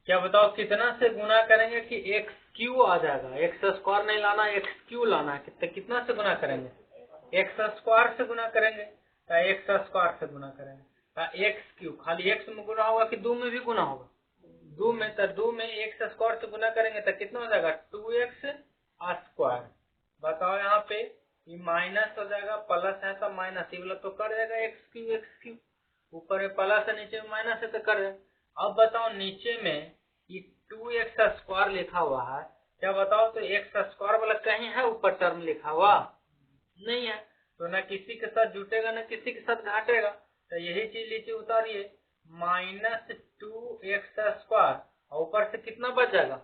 क्या बताओ कितना से गुना करेंगे कि एक्स क्यू आ जाएगा? एक्स स्क्वायर नहीं लाना, एक्स क्यू लाना है। कितना से गुना करेंगे? एक्स स्क्वायर से गुना करेंगे, तो एक्स स्क्वायर से गुना करेंगे, तो एक्स क्यू खाली एक्स में गुना होगा कि दो में भी गुना होगा? दो में, तो दो में एक्स स्क्वायर से गुना करेंगे तो कितना हो जाएगा? 2x square. बताओ यहाँ पे ये माइनस हो जाएगा, प्लस है तो माइनस, ये वाला तो कर जाएगा एक्स क्यू। ऊपर में प्लस है, नीचे में माइनस है तो कर जाएगा। अब बताओ नीचे में ये 2x स्क्वायर लिखा हुआ है, क्या बताओ? तो एक्स स्क्वायर वाला कहीं है ऊपर टर्म लिखा हुआ? नहीं है, तो ना किसी के साथ जुटेगा ना किसी के साथ घटेगा। तो यही चीज नीचे उतारिए, -2x स्क्वायर, और ऊपर से कितना बच जाएगा?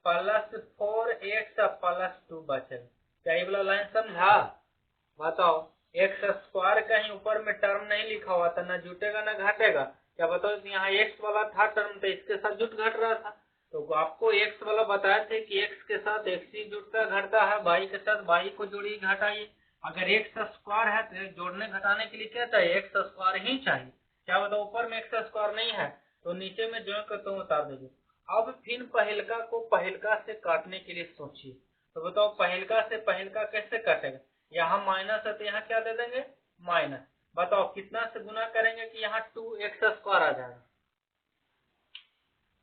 +4x +2 बचेगा। क्या ये वाला लाइन समझा? बताओ, एक्स स्क्वायर कहीं ऊपर में टर्म नहीं लिखा हुआ था, ना जुटेगा ना घटेगा। क्या बताओ, यहाँ एक्स वाला था टर्म, तो इसके साथ जुट घट रहा था। तो आपको एक्स वाला बताए थे कि एक्स के साथ एक्स ही जुटता घटता है, वाई के साथ वाई को जोड़िए घटाइए। अगर एक्स स्क्वायर है तो जोड़ने घटाने के लिए क्या चाहिए? एक्स स्क्वायर ही चाहिए। क्या बताओ, ऊपर में एक्स स्क्वायर नहीं है तो नीचे में जो कर तुम उतार दीजिए। अब फिर पहलका को पहलका से काटने के लिए सोचिए। तो बताओ पहलका से पहलका कैसे काटेगा? यहाँ माइनस है तो यहाँ क्या दे देंगे? माइनस। बताओ कितना से गुना करेंगे कि यहाँ 2x स्क्वायर आ जाएगा?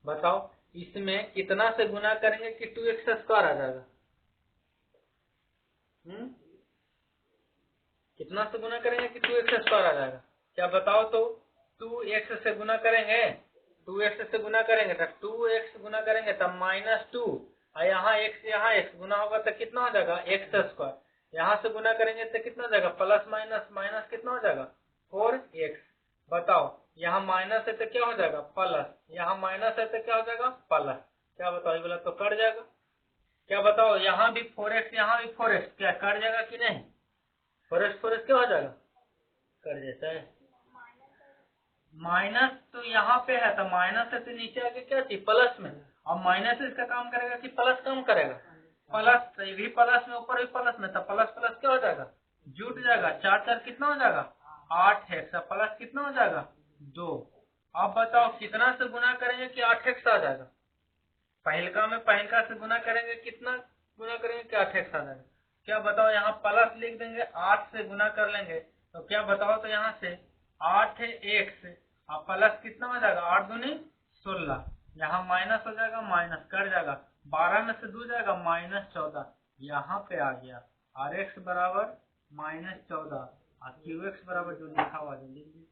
बताओ इसमें कितना से गुना करेंगे कि 2x स्क्वायर आ जाएगा? कितना से गुना करेंगे कि 2x स्क्वायर आ जाएगा? क्या बताओ, तो 2x से गुना करेंगे, 2x से गुना करेंगे तो 2x गुना करेंगे तब -2, और यहाँ x गुना होगा तो कितना हो जाएगा? X square. यहाँ से गुना करेंगे तो कितना हो जाएगा? प्लस माइनस माइनस कितना हो जाएगा? 4x। बताओ यहाँ माइनस है तो क्या हो जाएगा? प्लस, यहाँ माइनस है तो क्या हो जाएगा? प्लस। क्या बताओ, ये वाला तो कट जाएगा। क्या बताओ, यहाँ भी 4x यहाँ भी 4x, क्या कट जाएगा कि नहीं? 4x क्या हो जाएगा? कर देता है। माइनस तो यहाँ पे है तो माइनस है तो नीचे आके क्या थी? प्लस में। और माइनस इसका काम करेगा कि प्लस काम करेगा? प्लस, तो ये भी प्लस में, ऊपर भी प्लस में, तो प्लस प्लस क्या हो जाएगा? जुट जाएगा। 4 4 कितना हो जाएगा? 8x। प्लस कितना हो जाएगा? 2। अब बताओ कितना से गुना करेंगे कि 8x आ जाएगा? पहलका में पहलका से गुना करेंगे, कितना गुना करेंगे कि 8x आ जाएगा? क्या बताओ, यहाँ प्लस लिख देंगे, 8 से गुना कर लेंगे तो क्या बताओ, तो यहाँ से 8x और प्लस कितना हो जाएगा? 8 दूनी 16। यहाँ माइनस हो जाएगा, माइनस कर जाएगा, 12 में से 2 जाएगा -14। यहाँ पे आ गया rx बराबर -14 और qx बराबर जो लिखा हुआ है लिख दीजिए।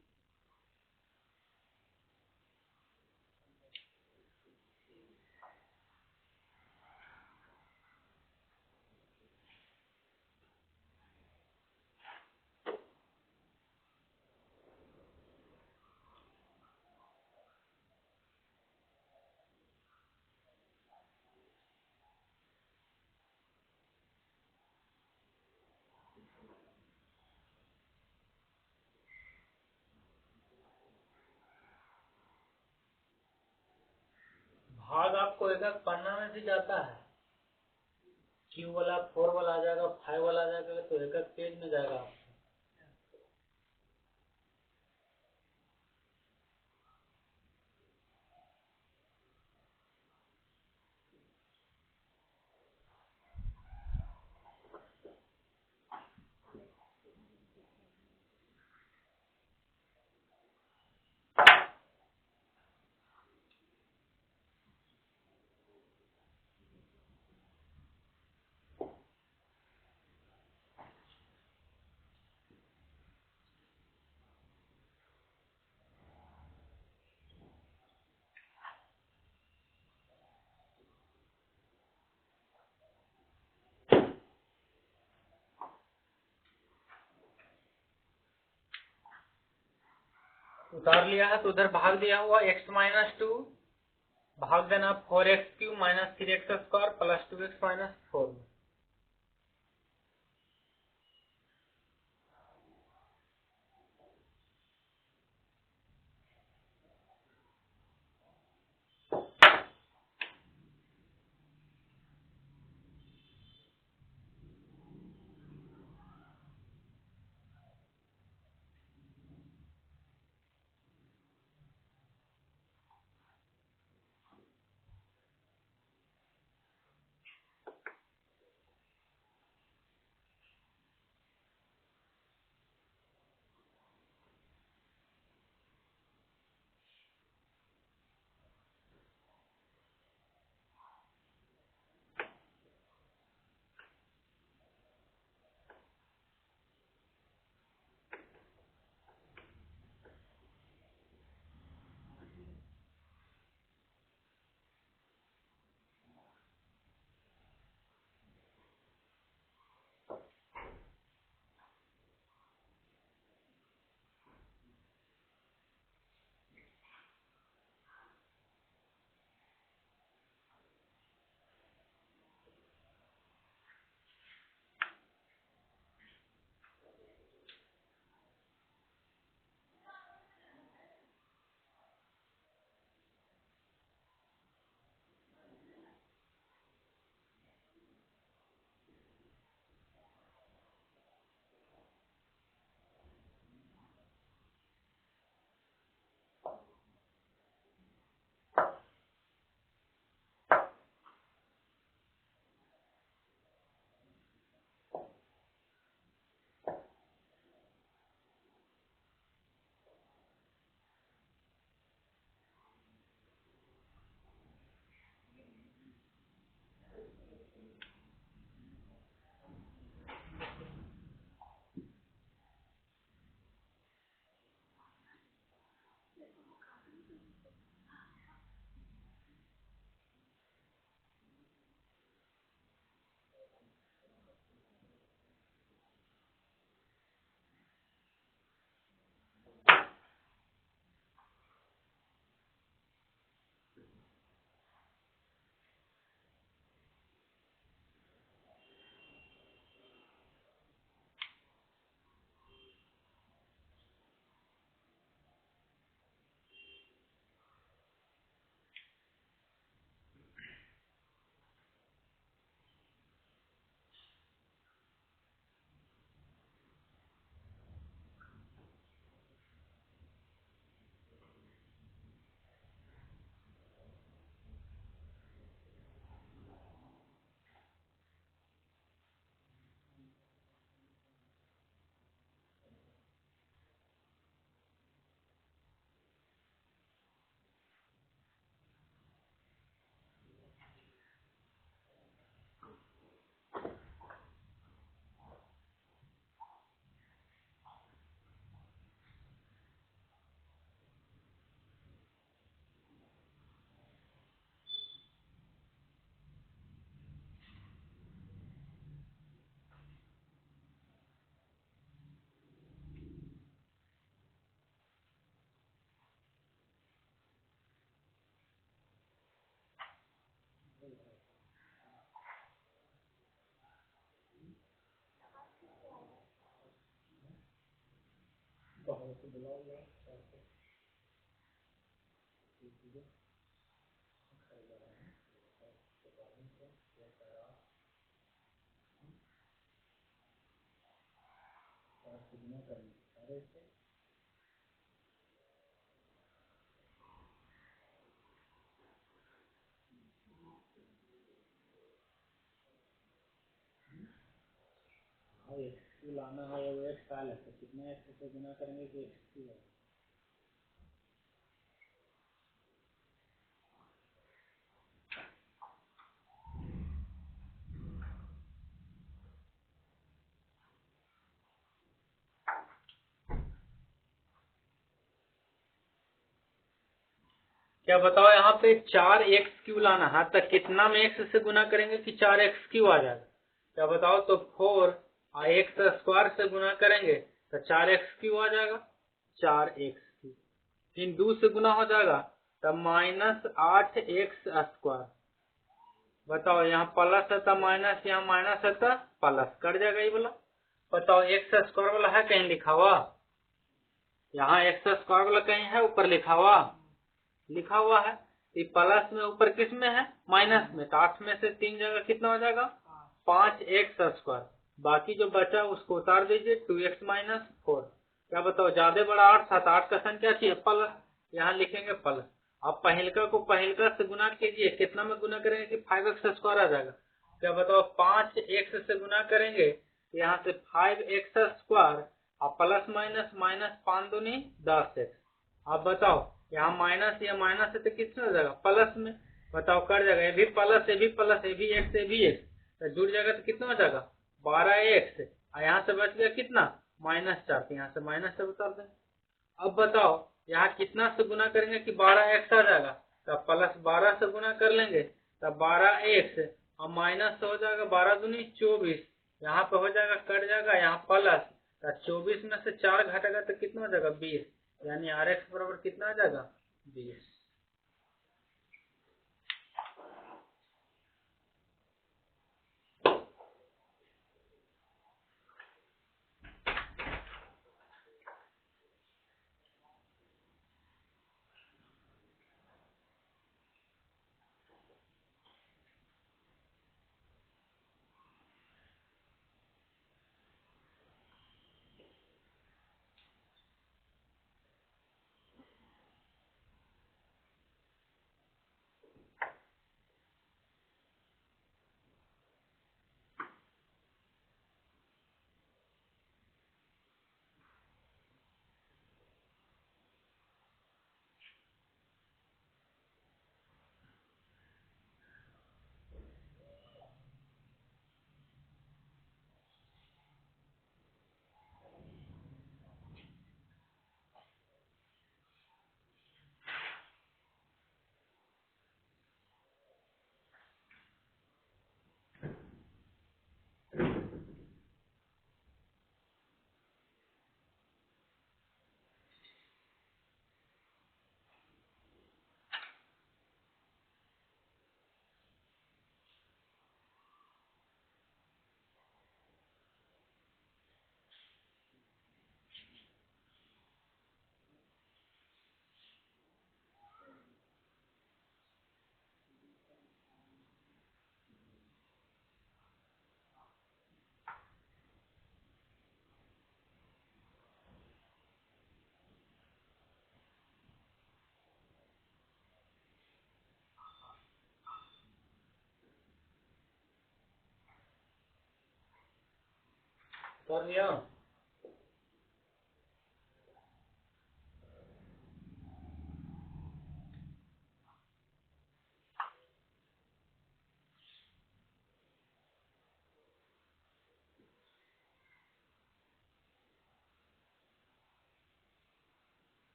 भाग आपको एक एक पन्ना में भी जाता है। क्यू वाला 4 वाला आ जाएगा, 5 वाला आ जाएगा, तो एक एक पेज में जाएगा। उतार लिया है तो उधर भाग दिया हुआ x माइनस 2 भाग देना 4x³ minus 3x² plus 2x minus 4। x³ लाना है वो x काल है तो कितना x से गुना करेंगे कि x³ है। क्या बताओ यहाँ पे 4x³ लाना है तो कितना में x से गुना करेंगे कि 4x³ आ जाएगा। क्या बताओ तो 4x² से गुना करेंगे तो 4x³ आ जाएगा 4x³। फिर 2 से गुना हो जाएगा तब -8x²। बताओ यहाँ प्लस है तो माइनस, यहाँ माइनस है तो प्लस, कट जाएगा ये बोला। बताओ x² वाला है कहीं लिखा हुआ? यहाँ x² वाला कहीं है ऊपर लिखा हुआ? लिखा हुआ है। ये प्लस में ऊपर किस में है? माइनस में। तो 8 में से 3 जगह कितना हो जाएगा? 5x²। बाकी जो बचा उसको उतार दीजिए 2x - 4। क्या बताओ ज्यादा बड़ा 8 था, 8 का संख्या चाहिए प्लस, यहाँ लिखेंगे प्लस। अब पहलका को पहलका से गुना कीजिए, कितना में गुना करेंगे कि 5x² आ जाएगा? क्या बताओ 5x से गुना करेंगे यहाँ से 5x² और प्लस माइनस माइनस 5 दूनी 10x। अब बताओ यहाँ माइनस या माइनस है तो कितना हो जाएगा? प्लस में। बताओ कर जाएगा, ये भी प्लस, ये भी प्लस, ये भी x, ये भी x, तो जुड़ जाएगा तो कितना हो जाएगा? 12x। और यहाँ से बच गया कितना? -4, यहाँ से माइनस से उतार दें। अब बताओ यहाँ कितना से गुना करेंगे कि 12x आ जाएगा? तब प्लस 12 से गुना कर लेंगे तब 12x और माइनस हो जाएगा 12 दूनी 24। यहाँ पे हो जाएगा कट जाएगा, यहाँ प्लस, तो 24 में से 4 घटेगा तो कितना हो जाएगा? 20। यानी Rx बराबर कितना आ जाएगा? 20। कर लिया?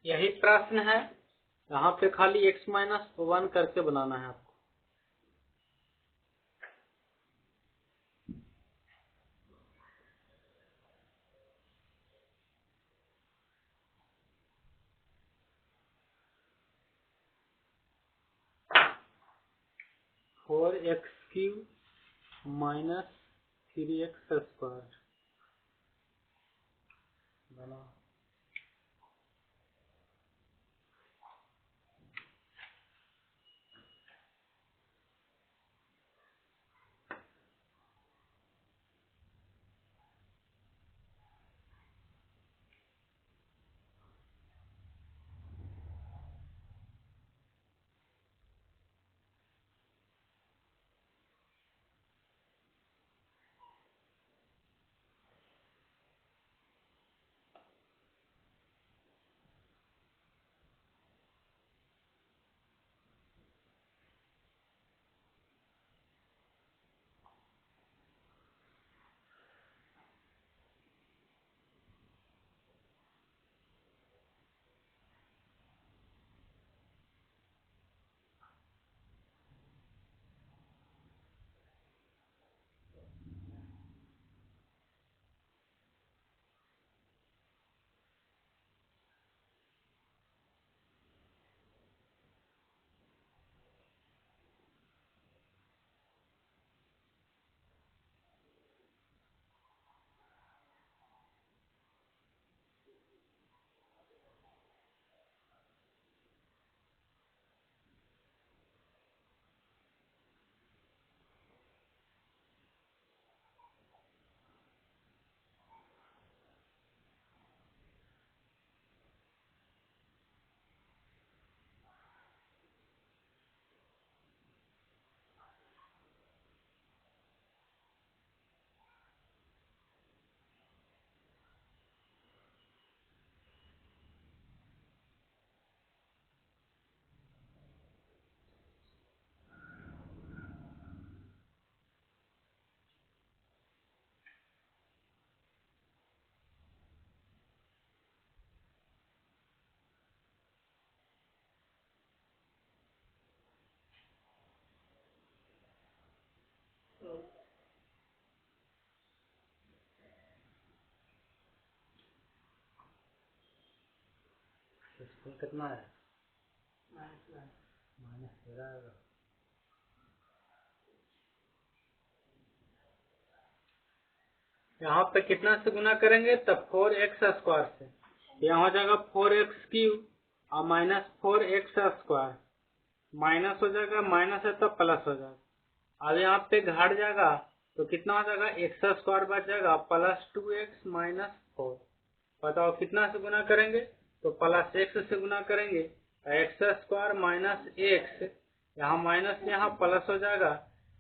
यही प्रश्न है, यहाँ पे खाली x-1 करके बनाना है आपको। Four x cube minus 3x² बना। इसमें कितना है? -13। यहाँ पे कितना से गुना करेंगे तब 4x² से, यहाँ हो जाएगा 4x³ और -4x², माइनस हो जाएगा, माइनस है तब प्लस हो जाएगा। अब यहाँ पे घट जाएगा तो कितना हो जाएगा, x² बच जाएगा, +2x -4। बताओ कितना से गुना करेंगे, तो +x से गुना करेंगे, x² -x, यहाँ माइनस यहाँ प्लस हो जाएगा,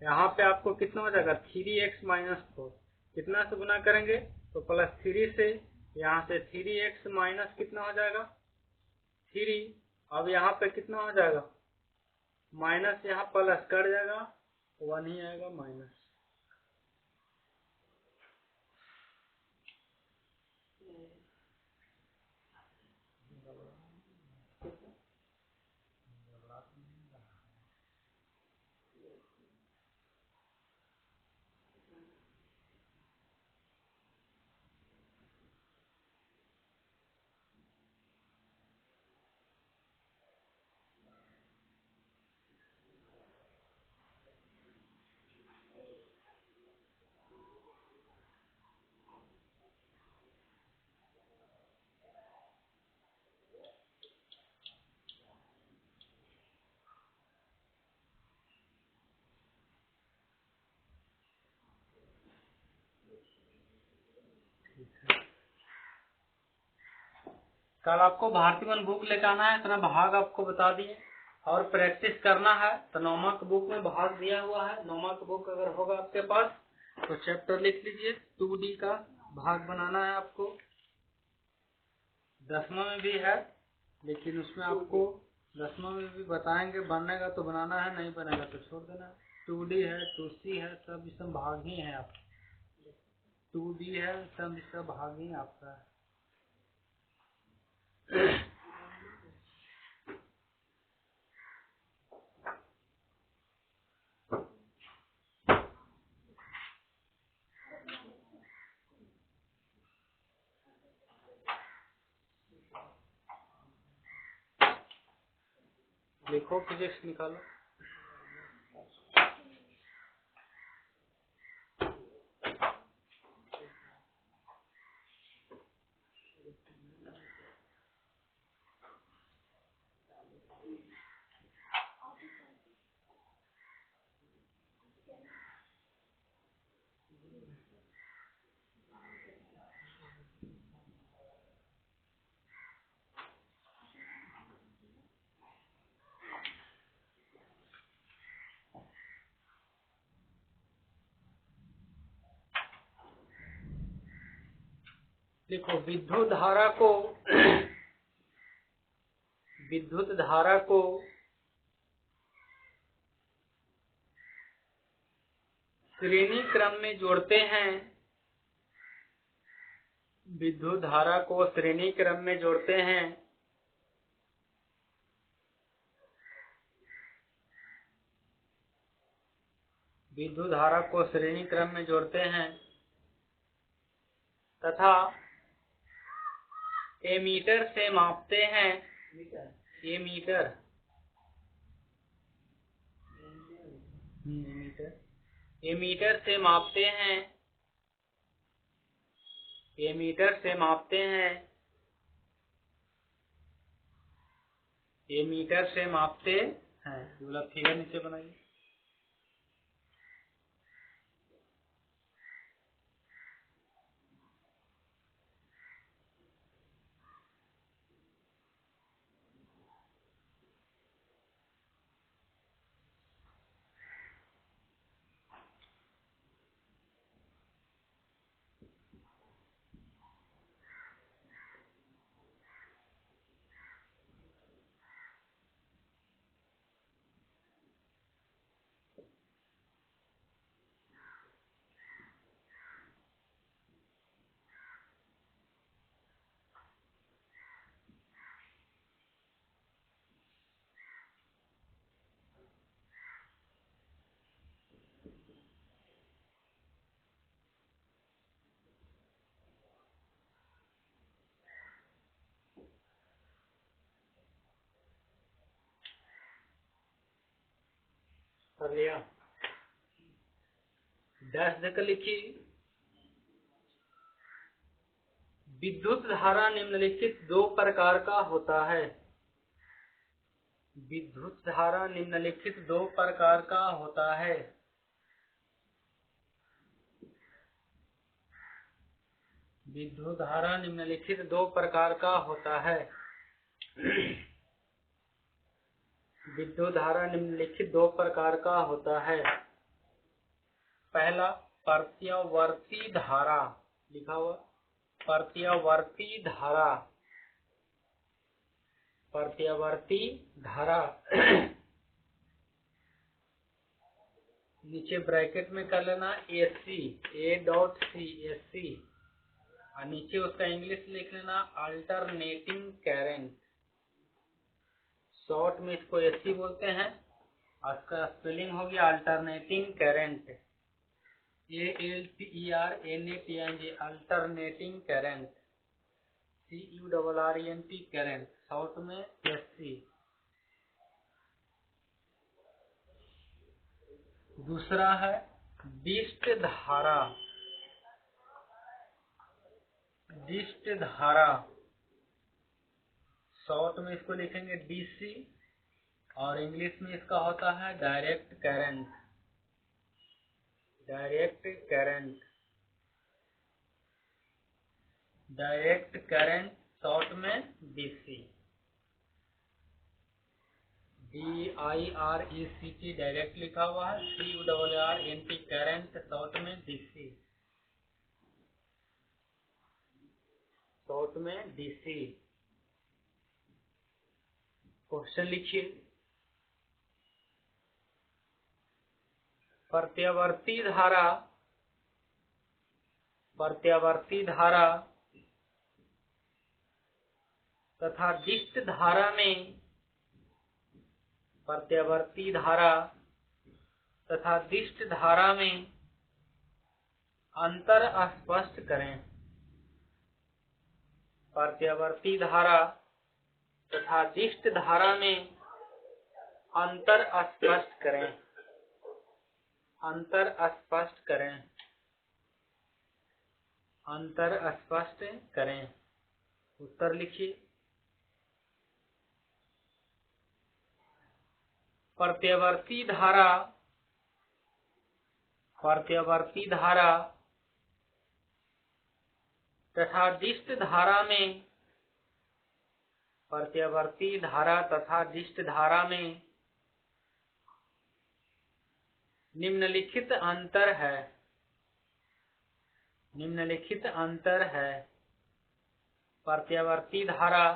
यहाँ पे आपको कितना हो जाएगा 3x -4। कितना से गुना करेंगे तो +3 से, यहाँ से 3x माइनस कितना हो जाएगा 3। अब यहाँ पे कितना हो जाएगा, माइनस यहाँ प्लस कट जाएगा, 1 ही आएगा माइनस। कल आपको भारतीय बुक लेकर आना है, इतना भाग आपको बता दिए और प्रैक्टिस करना है। तो नौमां की बुक में भाग दिया हुआ है, नौमां की बुक अगर होगा आपके पास तो चैप्टर लिख लीजिए, 2D का भाग बनाना है आपको। 10वां में भी है, लेकिन उसमें आपको 10वां में भी बताएंगे, बनेगा तो बनाना है, नहीं बनेगा तो छोड़ देना। 2D है, 2C है, सब इसमें भाग ही है आपका। 2D है, सब इसका भाग ही आपका है। लिखो, फिजिक्स निकालो। देखो, विद्युत धारा को श्रेणी क्रम में जोड़ते हैं। विद्युत धारा को श्रेणी क्रम में जोड़ते हैं। विद्युत धारा को श्रेणी क्रम में जोड़ते हैं तथा एमीटर से मापते हैं। एमीटर से मापते हैं। एमीटर से मापते हैं। एमीटर से मापते हैं। बोला फिगर नीचे बनाइए। कर लिया। डैश देकर लिखिए। विद्युत धारा निम्नलिखित दो प्रकार का होता है। विद्युत धारा निम्नलिखित दो प्रकार का होता है। विद्युत धारा निम्नलिखित दो प्रकार का होता है। विद्युत धारा निम्नलिखित दो प्रकार का होता है। पहला, प्रत्यावर्ती धारा। लिखा हुआ प्रत्यावर्ती धारा। प्रत्यावर्ती धारा नीचे ब्रैकेट में कर लेना AC, A.C, और नीचे उसका इंग्लिश लिख लेना अल्टरनेटिंग करंट। शॉर्ट में इसको AC बोलते हैं और इसका स्पेलिंग हो गया alternating current. ALTERNATING, alternating current. CURRENT current, short में SC। दूसरा है डिस्ट धारा। डिस्ट धारा, शॉर्ट में इसको लिखेंगे DC और इंग्लिश में इसका होता है direct current. Direct current. Direct current, short में DC। DIRECT डायरेक्ट लिखा हुआ है। CURRENT करंट, शॉर्ट में DC। शॉर्ट में DC। क्वेश्चन लिखिए। प्रत्यावर्ती धारा तथा डिस्ट धारा में प्रत्यावर्ती धारा तथा डिस्ट धारा में अंतर स्पष्ट करें। प्रत्यावर्ती धारा तथा डिस्ट धारा में अंतर स्पष्ट करें। अंतर स्पष्ट करें। अंतर स्पष्ट करें। उत्तर लिखिए। प्रत्यवर्ती धारा, प्रत्यवर्ती धारा तथा दिष्ट धारा में, प्रत्यवर्ती धारा तथा दिष्ट धारा में निम्नलिखित अंतर है। निम्नलिखित अंतर है। प्रत्यवर्ती धारा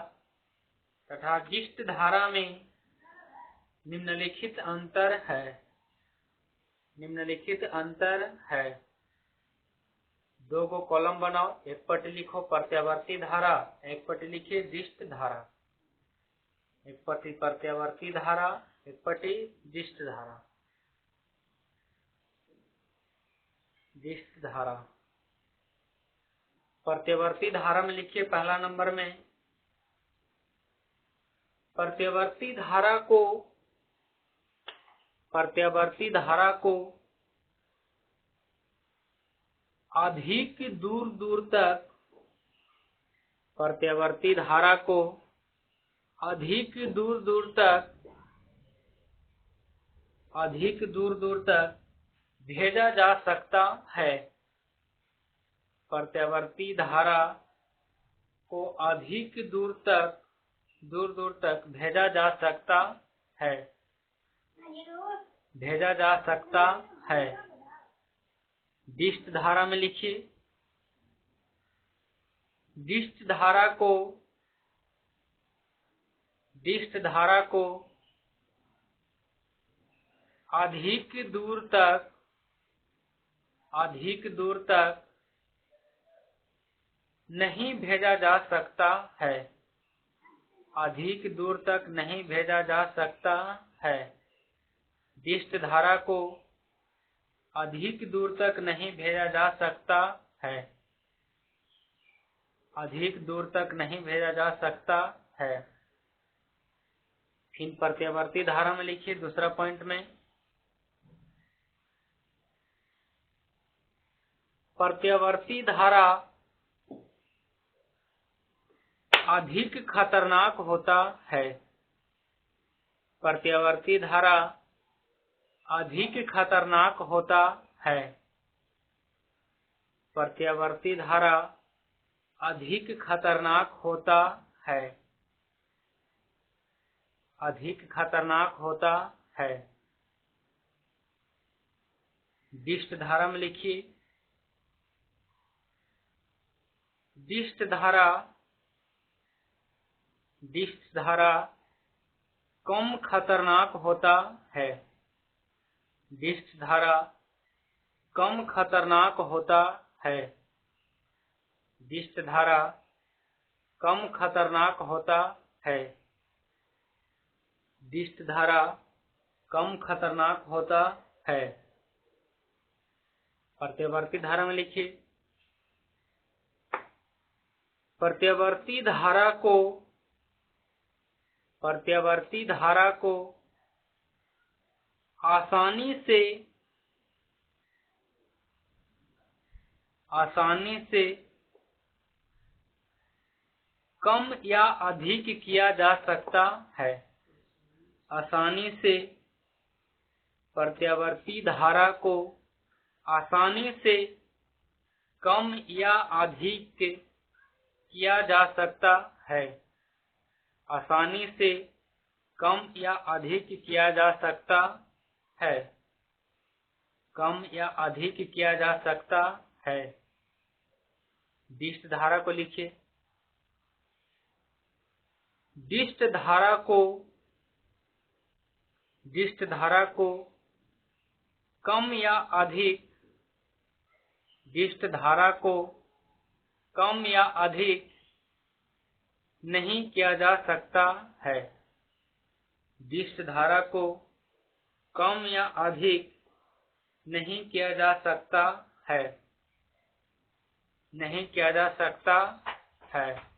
तथा दिष्ट धारा में निम्नलिखित अंतर है। निम्नलिखित अंतर है। दो गो कॉलम बनाओ, एक पट्टी लिखो प्रत्यावर्ती धारा, एक पट्टी लिखिए दिष्ट धारा। एक पट्टी प्रत्यावर्ती धारा, एक पट्टी दिष्ट धारा। दिष्ट धारा। प्रत्यवर्ती धारा में लिखिए पहला नंबर में, प्रत्यवर्ती धारा को, प्रत्यवर्ती धारा को अधिक दूर दूर तक, प्रत्यवर्ती धारा को अधिक दूर दूर तक, अधिक दूर दूर तक भेजा जा सकता है। प्रत्यवर्ती धारा को अधिक दूर तक, दूर दूर तक भेजा जा सकता है। भेजा जा सकता है। दिष्ट धारा में लिखिए, दिष्ट धारा को, दिष्ट धारा को अधिक दूर तक, अधिक दूर तक नहीं भेजा जा सकता है। अधिक दूर तक नहीं भेजा जा सकता है। दिष्ट धारा को अधिक दूर तक नहीं भेजा जा सकता है। अधिक दूर तक नहीं भेजा जा सकता है। फिर प्रत्यवर्ती धारा में लिखिए दूसरा पॉइंट में, प्रत्यवर्ती धारा अधिक खतरनाक होता है। प्रत्यवर्ती धारा अधिक खतरनाक होता है। प्रत्यवर्ती धारा अधिक खतरनाक होता है। अधिक खतरनाक होता है। दिष्ट धारा में लिखिए, दिष्ट धारा, दिष्ट धारा कम खतरनाक होता है। दिष्ट धारा कम खतरनाक होता है। दिष्ट धारा कम खतरनाक होता है। दिष्ट धारा कम खतरनाक होता है। प्रत्यवर्ती धारा में लिखिए, प्रत्यवर्ती धारा को, प्रत्यवर्ती धारा को आसानी से, आसानी से कम या अधिक किया जा सकता है। आसानी से प्रत्यवर्ती धारा को आसानी से कम या अधिक किया जा सकता है। आसानी से कम या अधिक किया जा सकता है। कम या अधिक किया जा सकता है। दिष्ट धारा को लिखिए, दिष्ट धारा को, दिष्ट धारा को कम या अधिक, दिष्ट धारा को कम या अधिक नहीं किया जा सकता है। दिष्ट धारा को कम या अधिक नहीं किया जा सकता है। नहीं किया जा सकता है।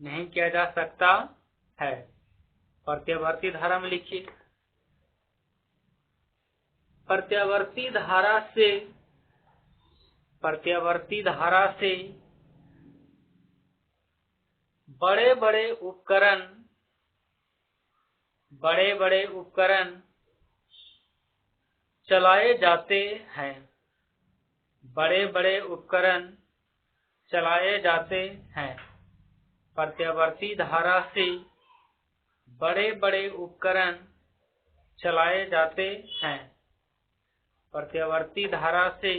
नहीं किया जा सकता है। प्रत्यावर्ती धारा में लिखिए, प्रत्यावर्ती धारा से बड़े बड़े उपकरण चलाए जाते हैं। बड़े बड़े उपकरण चलाए जाते हैं। प्रत्यावर्ती धारा से बड़े बड़े उपकरण चलाए जाते हैं। प्रत्यावर्ती धारा से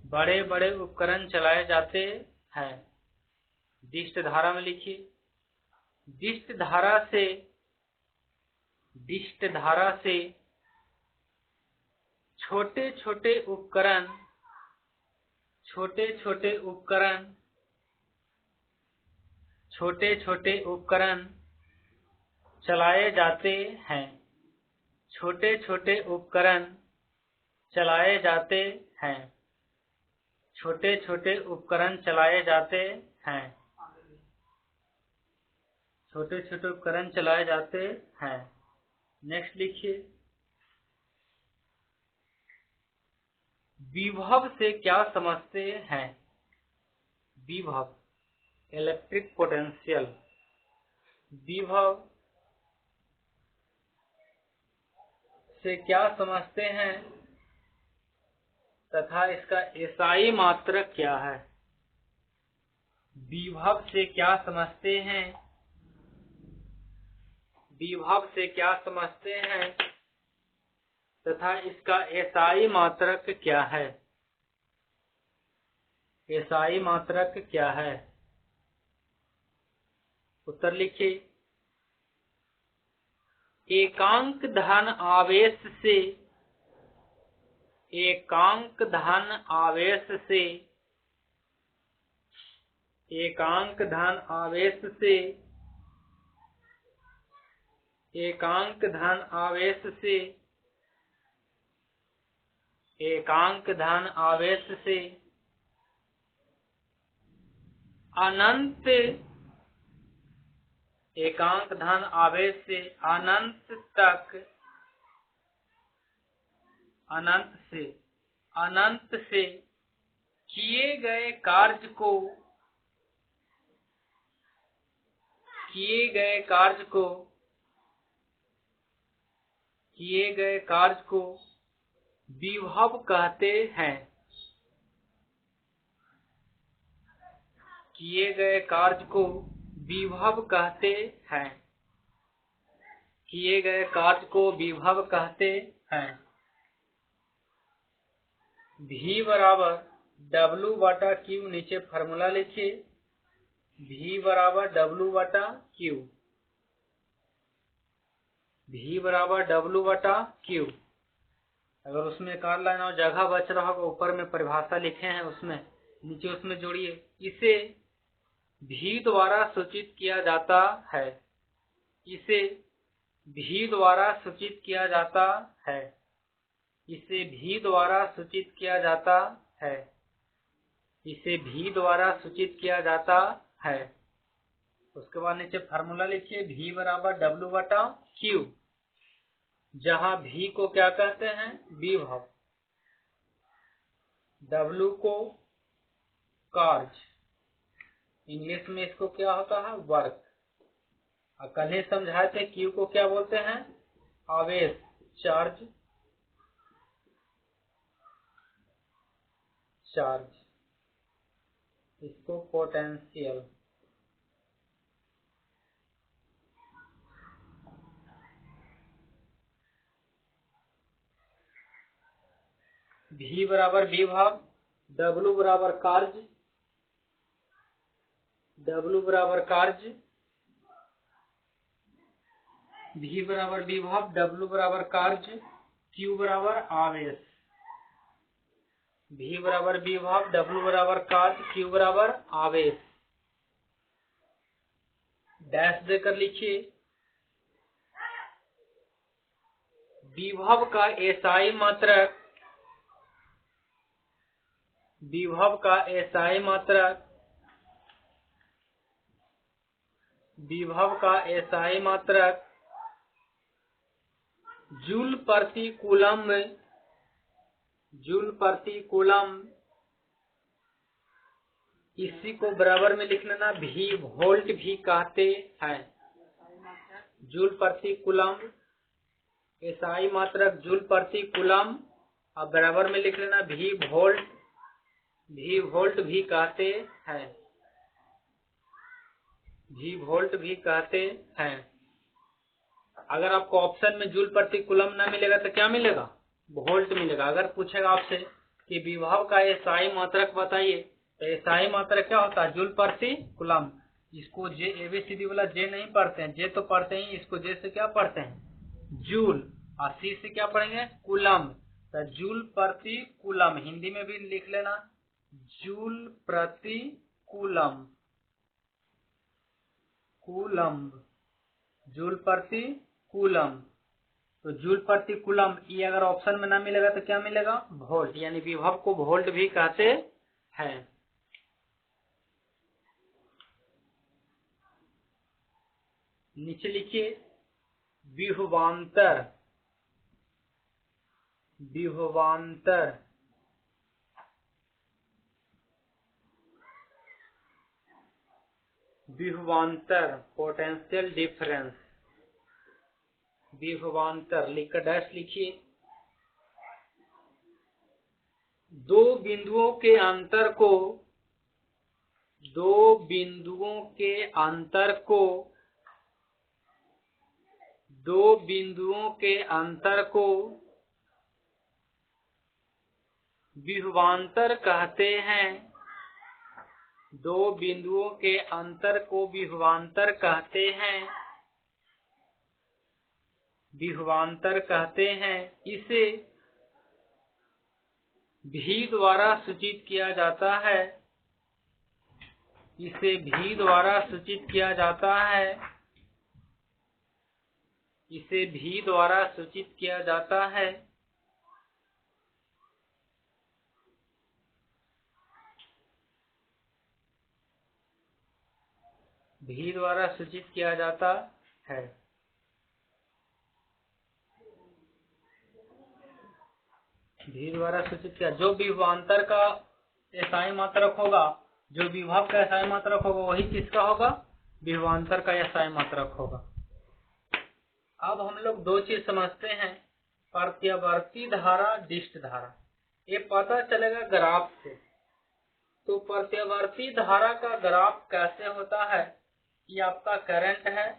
बड़े बड़े उपकरण चलाए जाते हैं। दिष्ट धारा में लिखिए, दिष्ट धारा से छोटे छोटे उपकरण चलाए जाते हैं। छोटे छोटे उपकरण चलाए जाते हैं। छोटे छोटे उपकरण चलाए जाते हैं। छोटे छोटे उपकरण चलाए जाते हैं। नेक्स्ट लिखिए, विभव से क्या समझते हैं? विभव, इलेक्ट्रिक पोटेंशियल। विभव से क्या समझते हैं तथा इसका एसआई मात्रक क्या है? विभव से क्या समझते हैं? विभव से क्या समझते हैं तथा इसका एसआई मात्रक क्या है? एसआई मात्रक क्या है? उत्तर लिखिए, एकांक धन आवेश से एकांक धन आवेश से एकांक धन आवेश से एकांक धन आवेश से एकांक धन आवेश से अनंत एकांक धन आवेश से अनंत तक अनंत से किए गए कार्य को विभव कहते हैं। किए गए कार्य को विभव कहते हैं। किए गए कार्य को विभव कहते हैं। V बराबर W बटा Q, नीचे फार्मूला लिखिए, V बराबर W बटा Q। V बराबर W बटा Q। अगर उसमें एक आध लाइन और जगह बच रहा होगा, ऊपर में परिभाषा लिखे हैं उसमें, नीचे उसमें जोड़िए। इसे V द्वारा सूचित किया जाता है। इसे V द्वारा सूचित किया जाता है। इसे V द्वारा सूचित किया जाता है। इसे V द्वारा सूचित किया जाता है। उसके बाद नीचे फार्मूला लिखिए, V बराबर W बटा Q, जहां V को क्या कहते हैं? विभव, W को कार्य, इंग्लिश में इसको क्या होता है? वर्क। कल ही समझाए थे Q को क्या बोलते हैं? आवेश, चार्ज। इसको पोटेंशियल। V बराबर विभव, W बराबर कार्य, W बराबर कार्य, V बराबर विभव, W बराबर कार्य, Q बराबर आवेश। V बराबर विभव, W बराबर कार्य, Q बराबर आवेश। डैश देकर लिखिए, विभव का एसआई मात्रक, विभव का एसआई मात्रक, विभव का एसआई मात्रक जूल प्रति कूलम, जूल प्रति कूलम, इसी को बराबर में लिख लेना भी, वोल्ट भी कहते हैं। जूल प्रति कूलम, एसआई मात्रक जूल प्रति कूलम, अब बराबर में लिख लेना भी वोल्ट, भी वोल्ट भी कहते हैं, भी वोल्ट भी कहते हैं। अगर आपको ऑप्शन में जूल प्रति कूलम ना मिलेगा तो क्या मिलेगा? वोल्ट मिलेगा। अगर पूछेगा आपसे कि विभव का एसआई मात्रक बताइए, तो एसआई मात्रक क्या होता है? जूल प्रति कूलम। इसको जे एबीसीडी वाला जे नहीं पढ़ते हैं, जे तो पढ़ते हैं, इसको जे से क्या पढ़ते हैं? जूल, और सी से क्या पढ़ेंगे? कूलम। तो जूल प्रति कूलम, हिंदी में भी लिख लेना जूल प्रति कूलम, कूलम, जूल प्रति कूलम। तो जूल प्रति कूलम, ये अगर ऑप्शन में ना मिलेगा तो क्या मिलेगा? वोल्ट, यानी विभव को वोल्ट भी कहते हैं। नीचे लिखिए विभवांतर, विभवांतर, विभवांतर, पोटेंशियल डिफरेंस, विभवांतर लिखकर डैश लिखिए। दो बिंदुओं के अंतर को, दो बिंदुओं के अंतर को, दो बिंदुओं के अंतर को विभवांतर कहते हैं। दो बिंदुओं के अंतर को विभवांतर कहते हैं, विभवांतर कहते हैं। इसे भी द्वारा सूचित किया जाता है, इसे भी द्वारा सूचित किया जाता है, इसे भी द्वारा सूचित किया जाता है। भी द्वारा सूचित किया जाता है। भी द्वारा सूचित किया, जो विभवांतर का एसआई मात्रक होगा, जो विभव का एसआई मात्रक होगा, वही किसका होगा? विभवांतर का एसआई मात्रक होगा। अब हम लोग दो चीज समझते हैं, प्रत्यावर्ती धारा, डिस्ट धारा। ये पता चलेगा ग्राफ से। तो प्रत्यावर्ती धारा का ग्राफ कैसे होता है? ये आपका करंट है।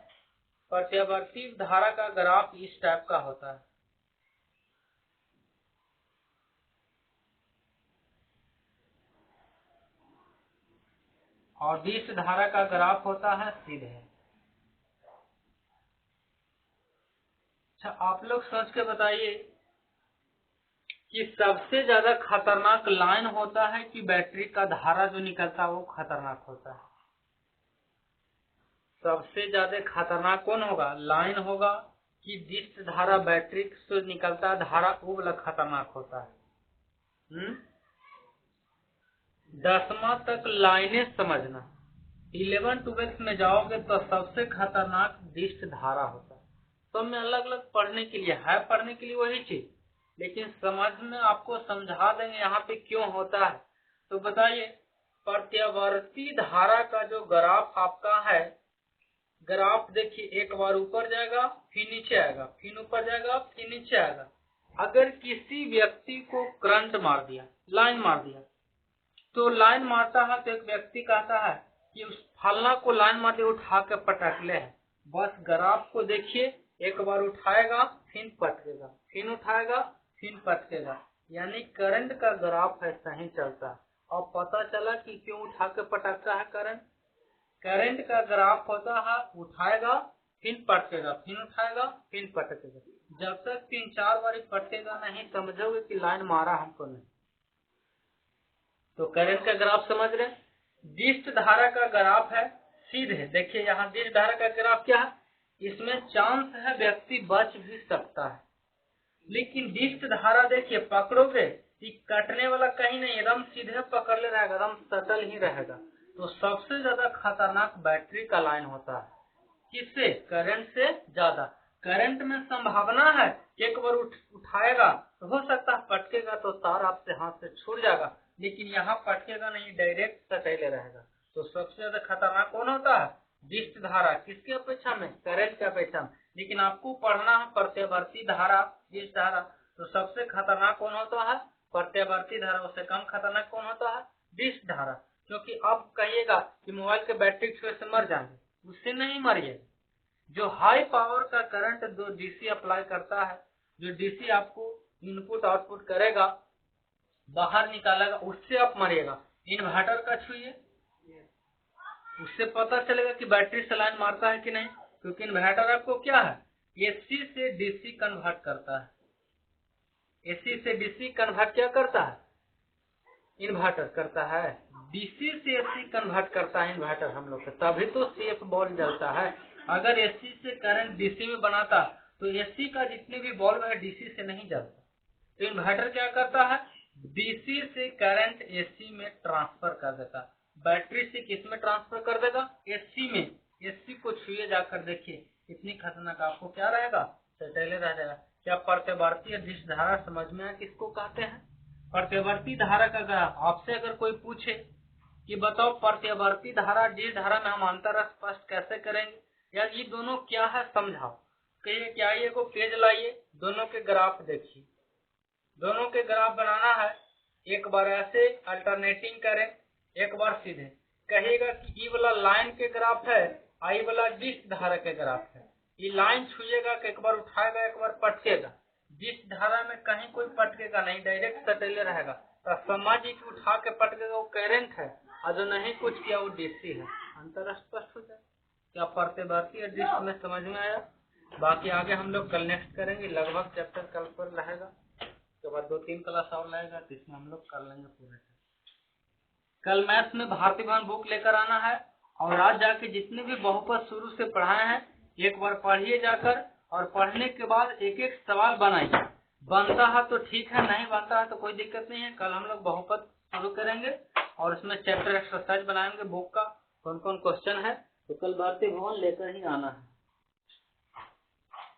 प्रत्यावर्ती धारा का ग्राफ इस टाइप का होता है। और डिस्ट धारा का ग्राफ होता है सीधे। अच्छा, आप लोग सोच के बताइए कि सबसे ज्यादा खतरनाक लाइन होता है कि बैटरी का धारा जो निकलता है वो खतरनाक होता है? सबसे ज्यादा खतरनाक कौन होगा? लाइन होगा कि डिस्ट धारा, बैटरी से निकलता धारा, वो वाला खतरनाक होता है। 10वां तक लाइनें समझना। 11-12 में जाओगे तो सबसे खतरनाक डिस्ट धारा होता है। सब में अलग अलग पढ़ने के लिए है, पढ़ने के लिए वही चीज, लेकिन समझ में आपको समझा देंगे यहाँ पे क्यों होता है। तो बताइए, प्रत्यावर्ती धारा का जो ग्राफ आपका है, ग्राफ देखिए, एक बार ऊपर जाएगा, फिर नीचे आएगा, फिर ऊपर जाएगा, फिर नीचे आएगा। अगर किसी व्यक्ति को करंट मार दिया, लाइन मार दिया, तो लाइन मारता है तो एक व्यक्ति कहता है कि उस फलना को लाइन मार दिया, उठा के पटकले है। बस ग्राफ को देखिए, एक बार उठाएगा, फिर पटकेगा, फिर उठाएगा, फिर पटकेगा, यानी करंट का ग्राफ ऐसा ही चलता है। और पता चला कि क्यों उठा के पटकता है करंट? करंट का ग्राफ होता है, उठाएगा, फिर पटकेगा, फिर उठाएगा, फिर पटकेगा। जब तक 3-4 बार पटकेगा नहीं, समझोगे कि लाइन मारा हमको नहीं। तो करंट का ग्राफ समझ रहे? डिस्ट धारा का ग्राफ है सीधे। देखिए यहाँ डिस्ट धारा का ग्राफ क्या है? इसमें चांस है व्यक्ति बच भी सकता है, लेकिन डिस्ट धारा देखिए, पकड़ोगे कि कटने वाला कहीं नहीं, एकदम सीधे पकड़ ले रहेगा, एकदम सटल ही रहेगा। तो सबसे ज्यादा खतरनाक बैटरी का लाइन होता है। किससे? करंट से ज्यादा। करंट में संभावना है कि एक बार उठाएगा तो हो सकता है पटकेगा तो तार आपसे हाथ से छूट जाएगा, लेकिन यहाँ पटकेगा नहीं, डायरेक्ट सटैले रहेगा। तो सबसे ज्यादा खतरनाक कौन होता है? डिस्ट धारा। किसकी अपेक्षा में? करंट की अपेक्षा में। लेकिन आपको पढ़ना है प्रत्यावर्ती धारा, डिस्ट धारा। तो सबसे खतरनाक कौन होता है? प्रत्यावर्ती धारा। उससे कम खतरनाक कौन होता है? डिस्ट धारा। क्योंकि अब कहिएगा कि मोबाइल के बैटरी छुए से मर जाएंगे, उससे नहीं मरिए। जो हाई पावर का करंट जो डीसी अप्लाई करता है, जो डीसी आपको इनपुट आउटपुट करेगा, बाहर निकालेगा, उससे आप मरिएगा। इन्वर्टर का छुइए, उससे पता चलेगा कि बैटरी से लाइन मारता है कि नहीं, क्योंकि इन्वर्टर आपको क्या है? एसी से डीसी कन्वर्ट करता है। एसी से डीसी कन्वर्ट क्या करता है? इन्वर्टर करता है। डीसी से एसी कन्वर्ट करता है इन्वर्टर हम लोग का, तभी तो सेफ बॉल जलता है। अगर एसी से करंट डीसी में बनाता तो एसी का जितने भी बल्ब है डीसी से नहीं जलता। तो इन्वर्टर क्या करता है? डीसी से करंट एसी में ट्रांसफर कर देता। बैटरी से किस में ट्रांसफर कर देगा? एसी में। एसी को छुए जाकर देखिए, इतनी खतरनाक आपको क्या रहेगा? सटैले रह जाएगा। क्या प्रत्यावर्ती डिस्ट धारा समझ में आया किसको कहते हैं? प्रत्यावर्ती धारा का ग्राफ आपसे अगर कोई पूछे कि बताओ प्रत्यावर्ती धारा डिस्ट धारा में हम अंतर स्पष्ट कैसे करेंगे, या ये दोनों क्या है समझाओ। कहिए क्या, ये को पेज लाइए, दोनों के ग्राफ देखिए। दोनों के ग्राफ बनाना है, एक बार ऐसे अल्टरनेटिंग करें, एक बार सीधे। कहिएगा कि ई वाला लाइन के ग्राफ है, आई वाला डिस्ट धारा के ग्राफ है। ये लाइन छुएगा कि एक बार उठाएगा, एक बार पटकेगा। डिस्ट धारा में कहीं कोई पटकेगा नहीं, डायरेक्ट सटैले रहेगा। तो समझिए कि उठा के पटकेगा वो करंट है, और जो नहीं कुछ किया वो डीसी है। अंतर स्पष्ट हो जाए। क्या प्रत्यावर्ती डिस्ट में समझ में आया? बाकी आगे हम लोग कल नेक्स्ट करेंगे, लगभग चैप्टर कल पर रहेगा। उसके बाद 2-3 क्लास और लगेगा, तो इसमें हम लोग कर लेंगे पूरे। कल मैथ्स में भारती भवन बुक लेकर आना है, और आज जाके जितने भी बहुपद शुरू से पढ़ाए हैं एक बार पढ़िए जाकर, और पढ़ने के बाद एक एक सवाल बनाइए। बनता है तो ठीक है, नहीं बनता है तो कोई दिक्कत नहीं है। कल हम लोग बहुपद शुरू करेंगे और उसमें चैप्टर एक्सरसाइज बनाएंगे, बुक का कौन कौन क्वेश्चन है। तो कल भारती भवन लेकर ही आना है।